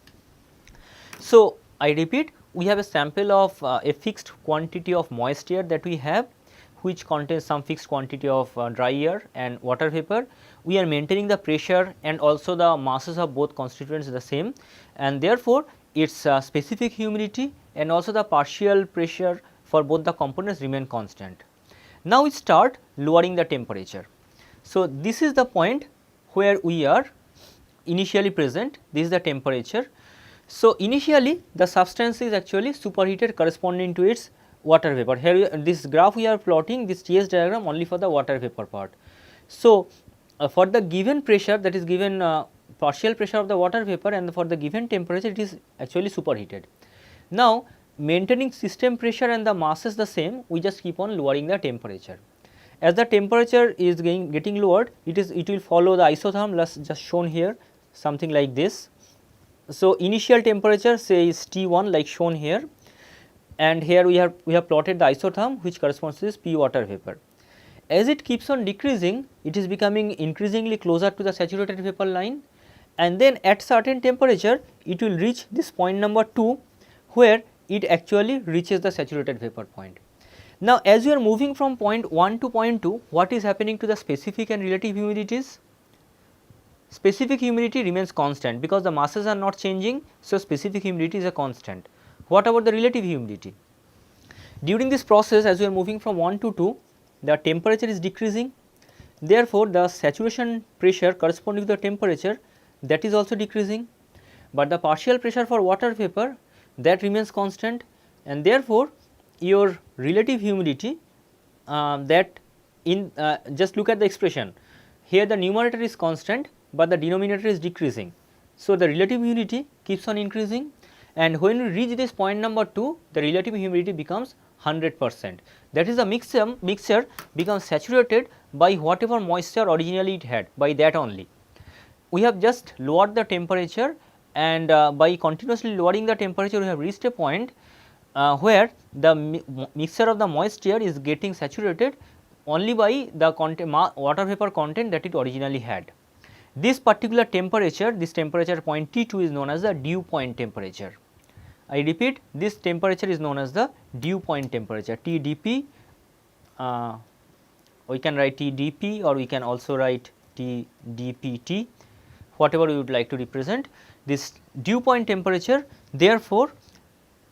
Speaker 1: So, I repeat, we have a sample of a fixed quantity of moist air that we have, which contains some fixed quantity of dry air and water vapor. We are maintaining the pressure and also the masses of both constituents the same, and therefore, its specific humidity and also the partial pressure for both the components remain constant. Now, we start lowering the temperature. So, this is the point where we are initially present, this is the temperature. So, initially the substance is actually superheated corresponding to its water vapor. Here this graph we are plotting this TS diagram only for the water vapor part. So, for the given pressure, that is given partial pressure of the water vapor, and for the given temperature it is actually superheated. Now, maintaining system pressure and the masses the same, we just keep on lowering the temperature. As the temperature is getting lowered, it will follow the isotherm just shown here, something like this. So, initial temperature say is T1 like shown here, and here we have plotted the isotherm which corresponds to this P water vapor. As it keeps on decreasing, it is becoming increasingly closer to the saturated vapor line, and then at certain temperature it will reach this point number 2, where it actually reaches the saturated vapor point. Now, as we are moving from point 1 to point 2, what is happening to the specific and relative humidities? Specific humidity remains constant because the masses are not changing, so specific humidity is a constant. What about the relative humidity? During this process, as we are moving from 1 to 2, the temperature is decreasing, therefore, the saturation pressure corresponding to the temperature, that is also decreasing, but the partial pressure for water vapor, that remains constant, and therefore, your relative humidity, that in just look at the expression, here the numerator is constant, but the denominator is decreasing. So, the relative humidity keeps on increasing, and when we reach this point number 2, the relative humidity becomes 100%. That is, the mixture becomes saturated by whatever moisture originally it had, by that only. We have just lowered the temperature, and by continuously lowering the temperature we have reached a point where the mixture of the moisture is getting saturated only by the water vapor content that it originally had. This particular temperature, this temperature point T2 is known as the dew point temperature. I repeat, this temperature is known as the dew point temperature, TDP. We can write TDP, or we can also write TDPT, whatever we would like to represent this dew point temperature. Therefore,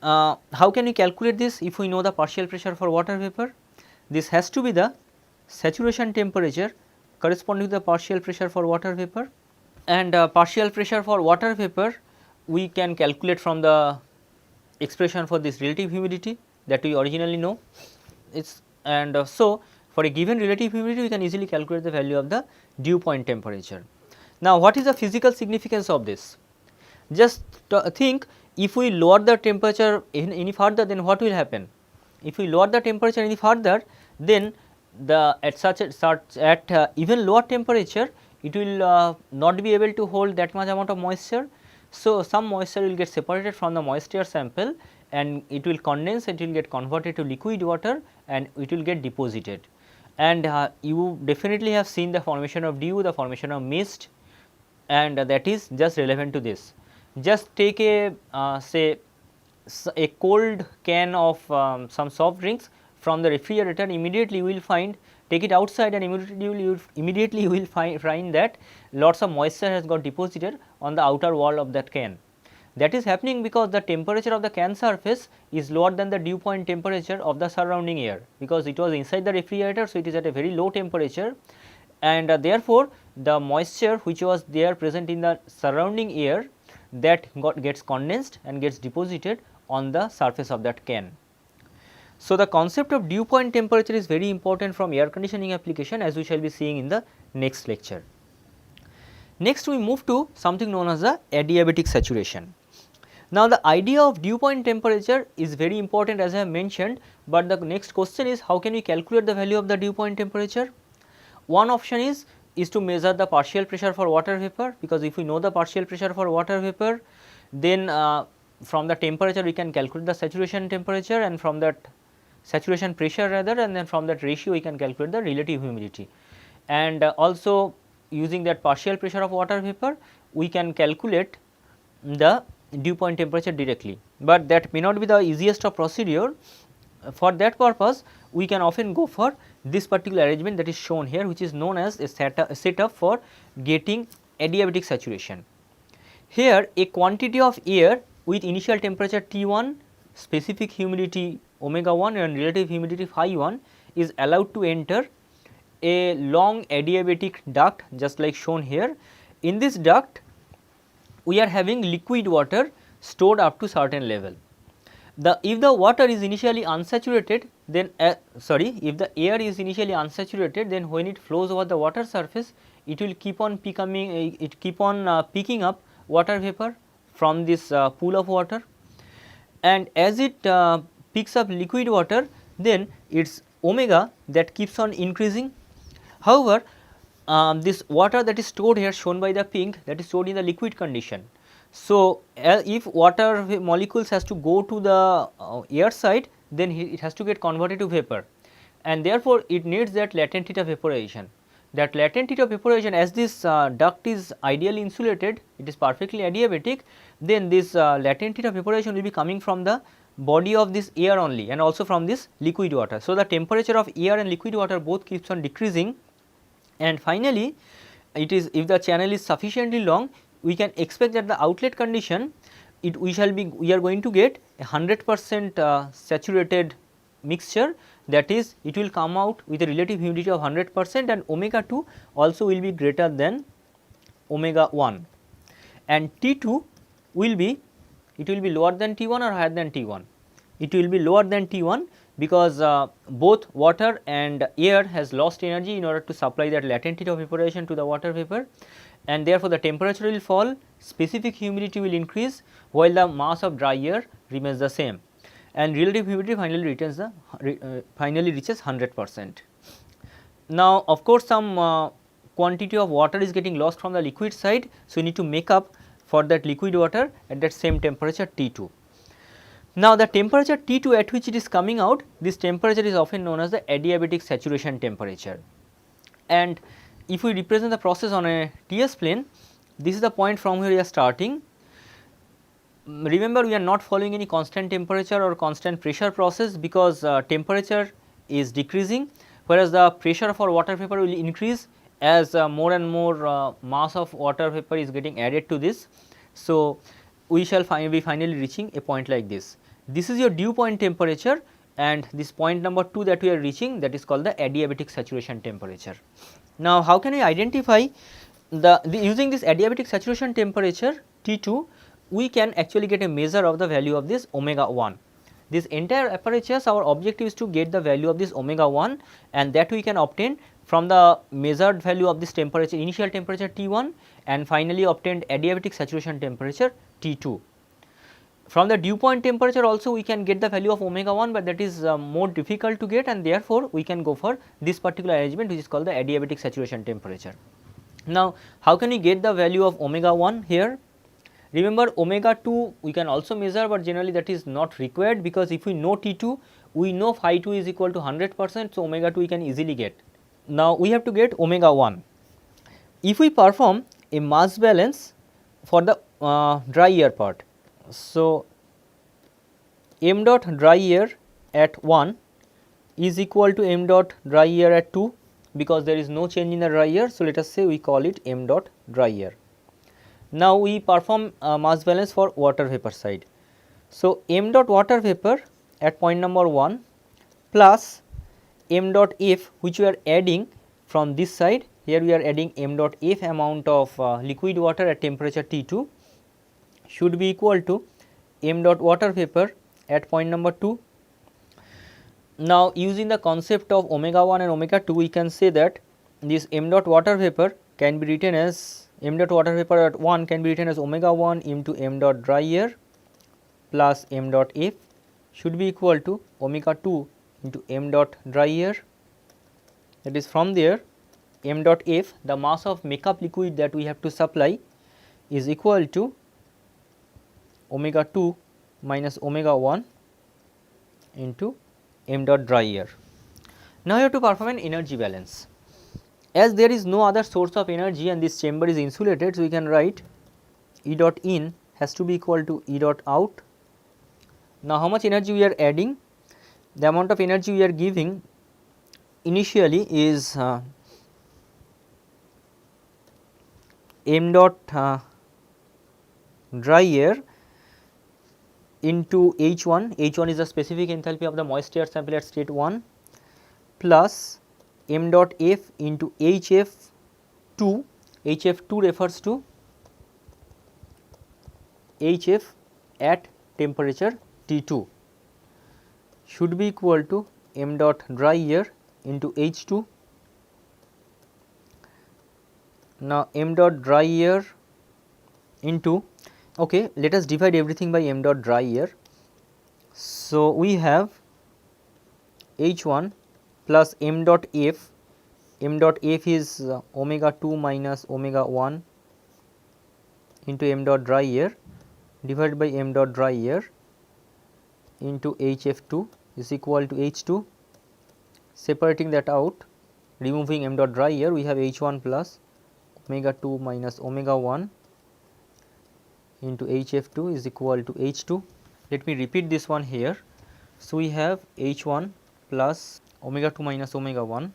Speaker 1: how can we calculate this if we know the partial pressure for water vapor? This has to be the saturation temperature corresponding to the partial pressure for water vapor, and partial pressure for water vapor we can calculate from the expression for this relative humidity that we originally know. So, for a given relative humidity we can easily calculate the value of the dew point temperature. Now, what is the physical significance of this? Just think, if we lower the temperature any further, then what will happen? If we lower the temperature any further, then at even lower temperature it will not be able to hold that much amount of moisture. So, some moisture will get separated from the moisture sample, and it will condense, it will get converted to liquid water, and it will get deposited. And you definitely have seen the formation of dew, the formation of mist, and that is just relevant to this. Just take a say a cold can of some soft drinks from the refrigerator, immediately you will find, take it outside, and immediately you will find that lots of moisture has got deposited on the outer wall of that can. That is happening because the temperature of the can surface is lower than the dew point temperature of the surrounding air, because it was inside the refrigerator. So, it is at a very low temperature, and therefore, the moisture which was there present in the surrounding air, that gets condensed and gets deposited on the surface of that can. So, the concept of dew point temperature is very important from air conditioning application, as we shall be seeing in the next lecture. Next, we move to something known as the adiabatic saturation. Now, the idea of dew point temperature is very important, as I have mentioned, but the next question is, how can we calculate the value of the dew point temperature? One option is to measure the partial pressure for water vapor, because if we know the partial pressure for water vapor, then from the temperature we can calculate the saturation temperature, and from that saturation pressure rather, and then from that ratio we can calculate the relative humidity. And also using that partial pressure of water vapor, we can calculate the dew point temperature directly, but that may not be the easiest of procedure. For that purpose, we can often go for this particular arrangement that is shown here, which is known as a setup for getting adiabatic saturation. Here, a quantity of air with initial temperature T1, specific humidity omega 1 and relative humidity phi 1 is allowed to enter a long adiabatic duct, just like shown here. In this duct, we are having liquid water stored up to certain level. If the water is initially unsaturated, then if the air is initially unsaturated, then when it flows over the water surface, it will keep on picking up water vapor from this pool of water, and as it picks up liquid water, then its omega that keeps on increasing. However, this water that is stored here, shown by the pink, that is stored in the liquid condition. So, if water molecules has to go to the air side, then it has to get converted to vapor, and therefore, it needs that latent heat of vaporization. That latent heat of vaporization, as this duct is ideally insulated, it is perfectly adiabatic, then this latent heat of vaporization will be coming from the body of this air only and also from this liquid water. So, the temperature of air and liquid water both keeps on decreasing, and finally, it is, if the channel is sufficiently long, we can expect that the outlet condition, we are going to get a 100% saturated mixture, that is, it will come out with a relative humidity of 100% and omega 2 also will be greater than omega 1, and T2 will be, it will be lower than T1 or higher than T1. It will be lower than T1 because both water and air has lost energy in order to supply that latent heat of evaporation to the water vapor, and therefore, the temperature will fall, specific humidity will increase, while the mass of dry air remains the same, and relative humidity finally reaches 100%. Now, of course, some quantity of water is getting lost from the liquid side. So, you need to make up for that liquid water at that same temperature T2. Now, the temperature T2 at which it is coming out, this temperature is often known as the adiabatic saturation temperature, and if we represent the process on a TS plane, this is the point from where we are starting. Remember, we are not following any constant temperature or constant pressure process, because temperature is decreasing, whereas the pressure of our water vapor will increase as more and more mass of water vapor is getting added to this. So, we shall be finally reaching a point like this. This is your dew point temperature, and this point number 2 that we are reaching, that is called the adiabatic saturation temperature. Now, how can we identify using this adiabatic saturation temperature T2, we can actually get a measure of the value of this omega 1. This entire apparatus, our objective is to get the value of this omega 1, and that we can obtain from the measured value of this temperature, initial temperature T1, and finally obtained adiabatic saturation temperature T2. From the dew point temperature also we can get the value of omega 1, but that is more difficult to get, and therefore, we can go for this particular arrangement which is called the adiabatic saturation temperature. Now, how can we get the value of omega 1 here? Remember, omega 2 we can also measure, but generally that is not required, because if we know T2, we know phi 2 is equal to 100%. So, omega 2 we can easily get. Now, we have to get omega 1. If we perform a mass balance for the dry air part, so m dot dry air at 1 is equal to m dot dry air at 2, because there is no change in the dry air. So, let us say we call it m dot dry air. Now, we perform mass balance for water vapor side. So, m dot water vapor at point number 1 plus m dot f, which we are adding from this side. Here we are adding m dot f amount of liquid water at temperature T2, should be equal to m dot water vapor at point number 2. Now, using the concept of omega 1 and omega 2, we can say that this m dot water vapor can be written as m dot water vapor at 1 can be written as omega 1 into m dot dry air plus m dot f, should be equal to omega 2 into m dot dry air. That is, from there m dot f, the mass of makeup liquid that we have to supply, is equal to omega 2 minus omega 1 into m dot dry air. Now, you have to perform an energy balance. As there is no other source of energy and this chamber is insulated, so we can write E dot in has to be equal to E dot out. Now, how much energy we are adding? The amount of energy we are giving initially is m dot dry air into H1, H1 is the specific enthalpy of the moist air sample at state 1, plus m dot f into HF2, HF2 refers to HF at temperature T2, should be equal to m dot dry air into H2. Now, m dot dry air into, okay, let us divide everything by m dot dry air. So, we have H1 plus m dot f is omega 2 minus omega 1 into m dot dry air divided by m dot dry air into HF2 is equal to H2. Separating that out, removing m dot dry air, we have H1 plus omega 2 minus omega 1 into HF2 is equal to H2. Let me repeat this one here. So, we have H1 plus omega 2 minus omega 1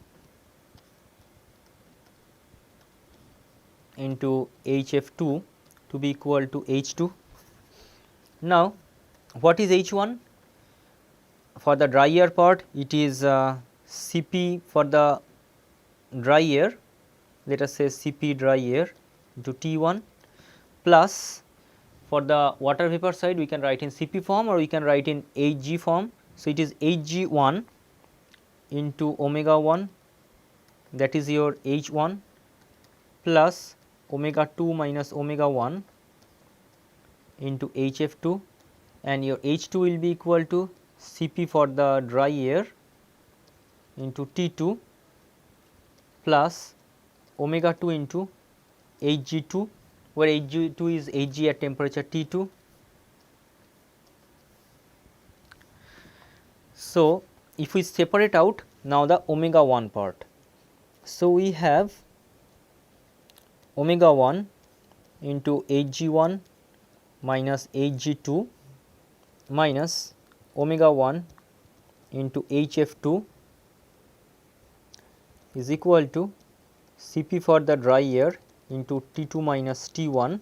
Speaker 1: into HF2 to be equal to H2. Now, what is H1? For the dry air part, it is Cp for the dry air, let us say Cp dry air into T1 plus for the water vapor side we can write in Cp form or we can write in Hg form. So, it is Hg1 into omega 1, that is your H1 plus omega 2 minus omega 1 into HF2, and your H2 will be equal to Cp for the dry air into T2 plus omega 2 into Hg2, where Hg2 is Hg at temperature T2. So, if we separate out now the omega 1 part, so we have omega 1 into Hg1 minus Hg2 minus omega 1 into HF2 is equal to Cp for the dry air into T2 minus T1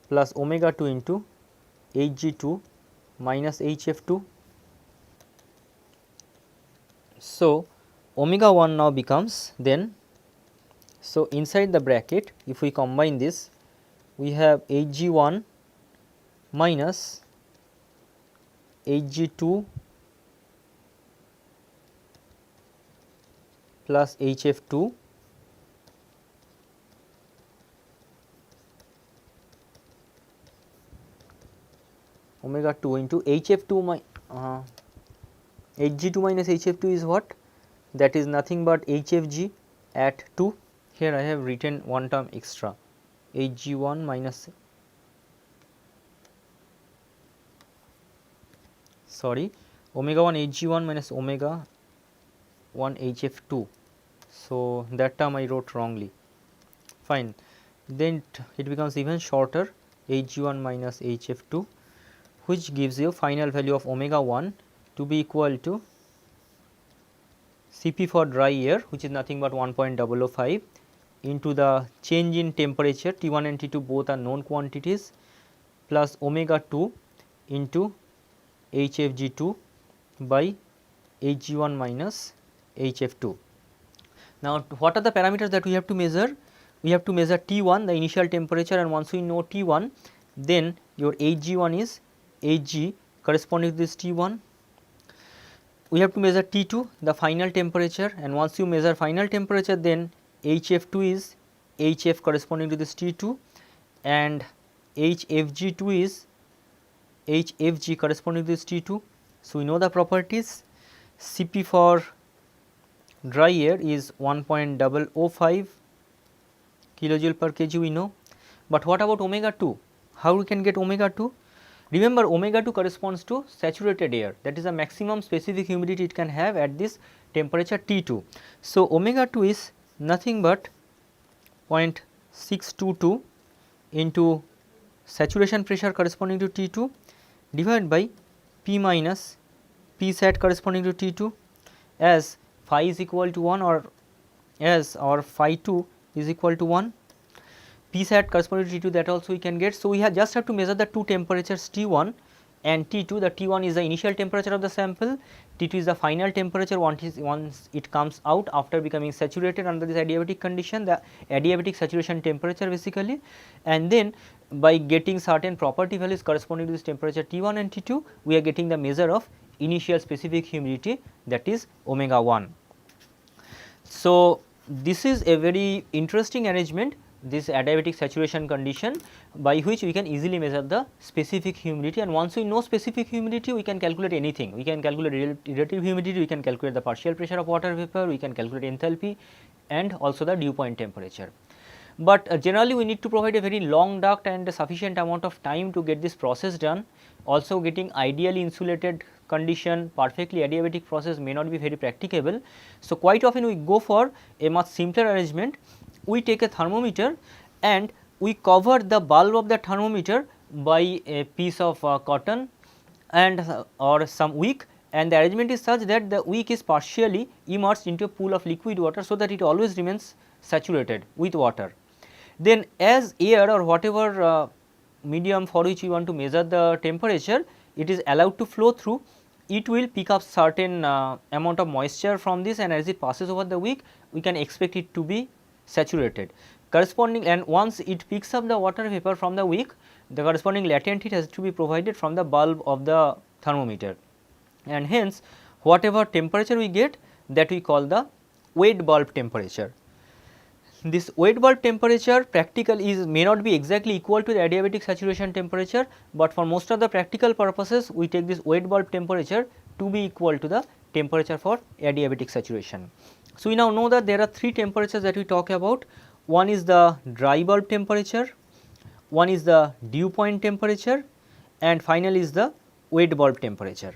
Speaker 1: plus omega 2 into Hg2 minus HF2. So, omega 1 now becomes then, so inside the bracket if we combine this, we have Hg1 minus Hg2 plus HF2 omega 2 into HF2 Hg2 minus HF2 is what? That is nothing but HFG at 2. Here I have written one term extra, Hg1 minus, sorry, omega 1 Hg1 minus omega 1 HF2. So, that term I wrote wrongly, fine. Then it becomes even shorter, Hg1 minus HF2, which gives you final value of omega 1 to be equal to Cp for dry air, which is nothing but 1.005 into the change in temperature T1 and T2 both are known quantities, plus omega 2 into HFG2 by Hg1 minus HF2. Now, what are the parameters that we have to measure? We have to measure T1, the initial temperature, and once we know T1, then your Hg1 is Hg corresponding to this T1. We have to measure T2, the final temperature, and once you measure final temperature, then HF2 is HF corresponding to this T2, and HFG2 is HFG corresponding to this T2. So, we know the properties. Cp for dry air is 1.005 kilojoule per kg, we know, but what about omega 2? How we can get omega 2? Remember, omega 2 corresponds to saturated air, that is the maximum specific humidity it can have at this temperature T2. So, omega 2 is nothing but 0.622 into saturation pressure corresponding to T2 divided by P minus P sat corresponding to T2, as phi is equal to 1 or as our phi 2 is equal to 1. P sat corresponding to T2, that also we can get. So, we just have to measure the two temperatures T1 and T2. The T1 is the initial temperature of the sample, T2 is the final temperature once it comes out after becoming saturated under this adiabatic condition, the adiabatic saturation temperature basically, and then by getting certain property values corresponding to this temperature T1 and T2, we are getting the measure of initial specific humidity, that is omega 1. So, this is a very interesting arrangement, this adiabatic saturation condition, by which we can easily measure the specific humidity, and once we know specific humidity, we can calculate anything. We can calculate relative humidity, we can calculate the partial pressure of water vapor, we can calculate enthalpy and also the dew point temperature. but generally we need to provide a very long duct and a sufficient amount of time to get this process done. Also getting ideally insulated condition, perfectly adiabatic process may not be very practicable. So, quite often we go for a much simpler arrangement. We take a thermometer and we cover the bulb of the thermometer by a piece of cotton and or some wick, and the arrangement is such that the wick is partially immersed into a pool of liquid water, so that it always remains saturated with water. Then as air or whatever medium for which you want to measure the temperature, it is allowed to flow through, it will pick up certain amount of moisture from this, and as it passes over the wick we can expect it to be saturated corresponding, and once it picks up the water vapor from the wick, the corresponding latent heat has to be provided from the bulb of the thermometer, and hence whatever temperature we get, that we call the wet bulb temperature. This wet bulb temperature practical is may not be exactly equal to the adiabatic saturation temperature, but for most of the practical purposes we take this wet bulb temperature to be equal to the temperature for adiabatic saturation. So, we now know that there are three temperatures that we talk about. One is the dry bulb temperature, one is the dew point temperature, and finally is the wet bulb temperature.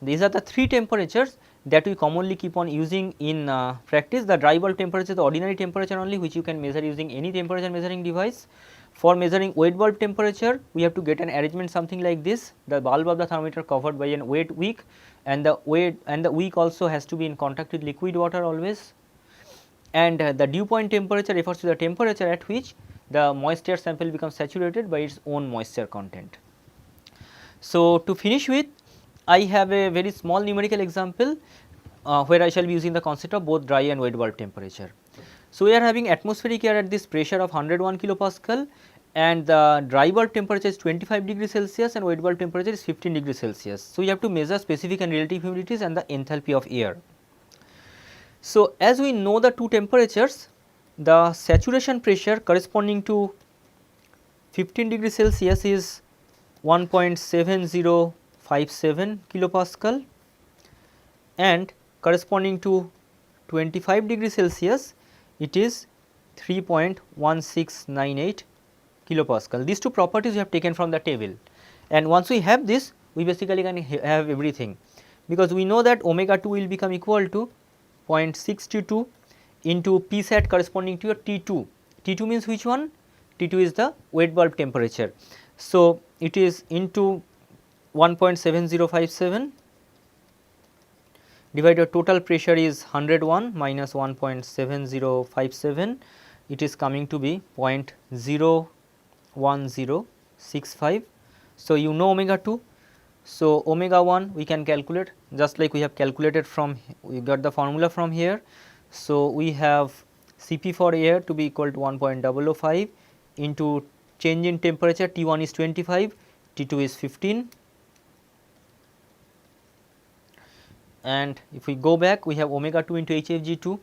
Speaker 1: These are the three temperatures that we commonly keep on using in practice. The dry bulb temperature is the ordinary temperature only, which you can measure using any temperature measuring device. For measuring wet bulb temperature, we have to get an arrangement something like this: the bulb of the thermometer covered by a wet wick, and the wick also has to be in contact with liquid water always. And the dew point temperature refers to the temperature at which the moisture sample becomes saturated by its own moisture content. So, to finish with, I have a very small numerical example where I shall be using the concept of both dry and wet bulb temperature. So, we are having atmospheric air at this pressure of 101 kilopascal, and the dry bulb temperature is 25 degree Celsius and wet bulb temperature is 15 degree Celsius. So, you have to measure specific and relative humidities and the enthalpy of air. So, as we know the two temperatures, the saturation pressure corresponding to 15 degree Celsius is 1.7057 kilopascal, and corresponding to 25 degree Celsius it is 3.1698 kilopascal. These two properties we have taken from the table, and once we have this, we basically can have everything, because we know that omega 2 will become equal to 0.622 into P sat corresponding to your T2. T2 means which one? T2 is the wet bulb temperature. So, it is into 1.7057 divided total pressure is 101 minus 1.7057, it is coming to be 0.01065. So, you know omega 2. So, omega 1 we can calculate just like we have calculated from, we got the formula from here. So, we have Cp for air to be equal to 1.005 into change in temperature, T1 is 25, T2 is 15, and if we go back, we have omega 2 into HFG2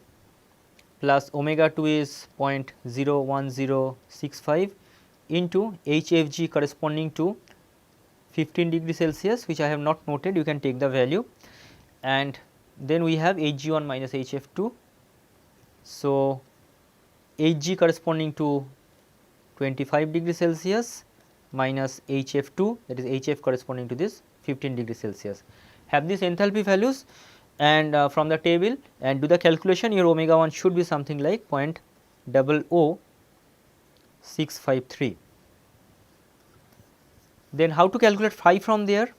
Speaker 1: plus omega 2 is 0.01065 into HFG corresponding to 15 degree Celsius, which I have not noted, you can take the value, and then we have Hg1 minus Hf2. So, Hg corresponding to 25 degree Celsius minus Hf2, that is Hf corresponding to this 15 degree Celsius. Have these enthalpy values and from the table and do the calculation, your omega 1 should be something like 0.00653. Then how to calculate phi from there?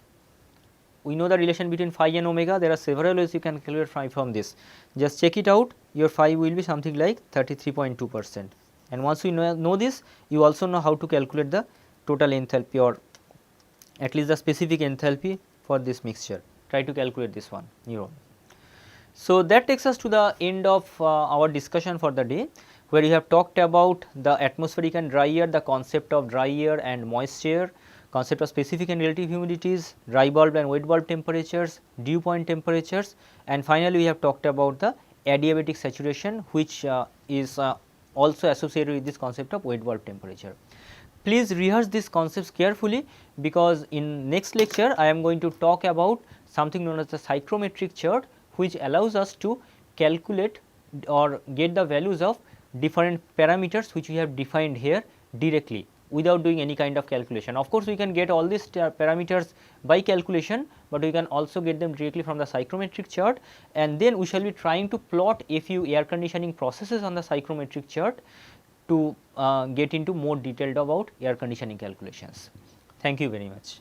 Speaker 1: We know the relation between phi and omega, there are several ways you can calculate phi from this. Just check it out, your phi will be something like 33.2%, and once we know this, you also know how to calculate the total enthalpy or at least the specific enthalpy for this mixture. Try to calculate this one your own. So, that takes us to the end of our discussion for the day, where we have talked about the atmospheric and dry air, the concept of dry air and moist air, concept of specific and relative humidities, dry bulb and wet bulb temperatures, dew point temperatures, and finally, we have talked about the adiabatic saturation, which is also associated with this concept of wet bulb temperature. Please rehearse these concepts carefully, because in next lecture I am going to talk about something known as the psychrometric chart, which allows us to calculate or get the values of different parameters which we have defined here directly without doing any kind of calculation. Of course, we can get all these parameters by calculation, but we can also get them directly from the psychrometric chart, and then we shall be trying to plot a few air conditioning processes on the psychrometric chart to get into more detailed about air conditioning calculations. Thank you very much.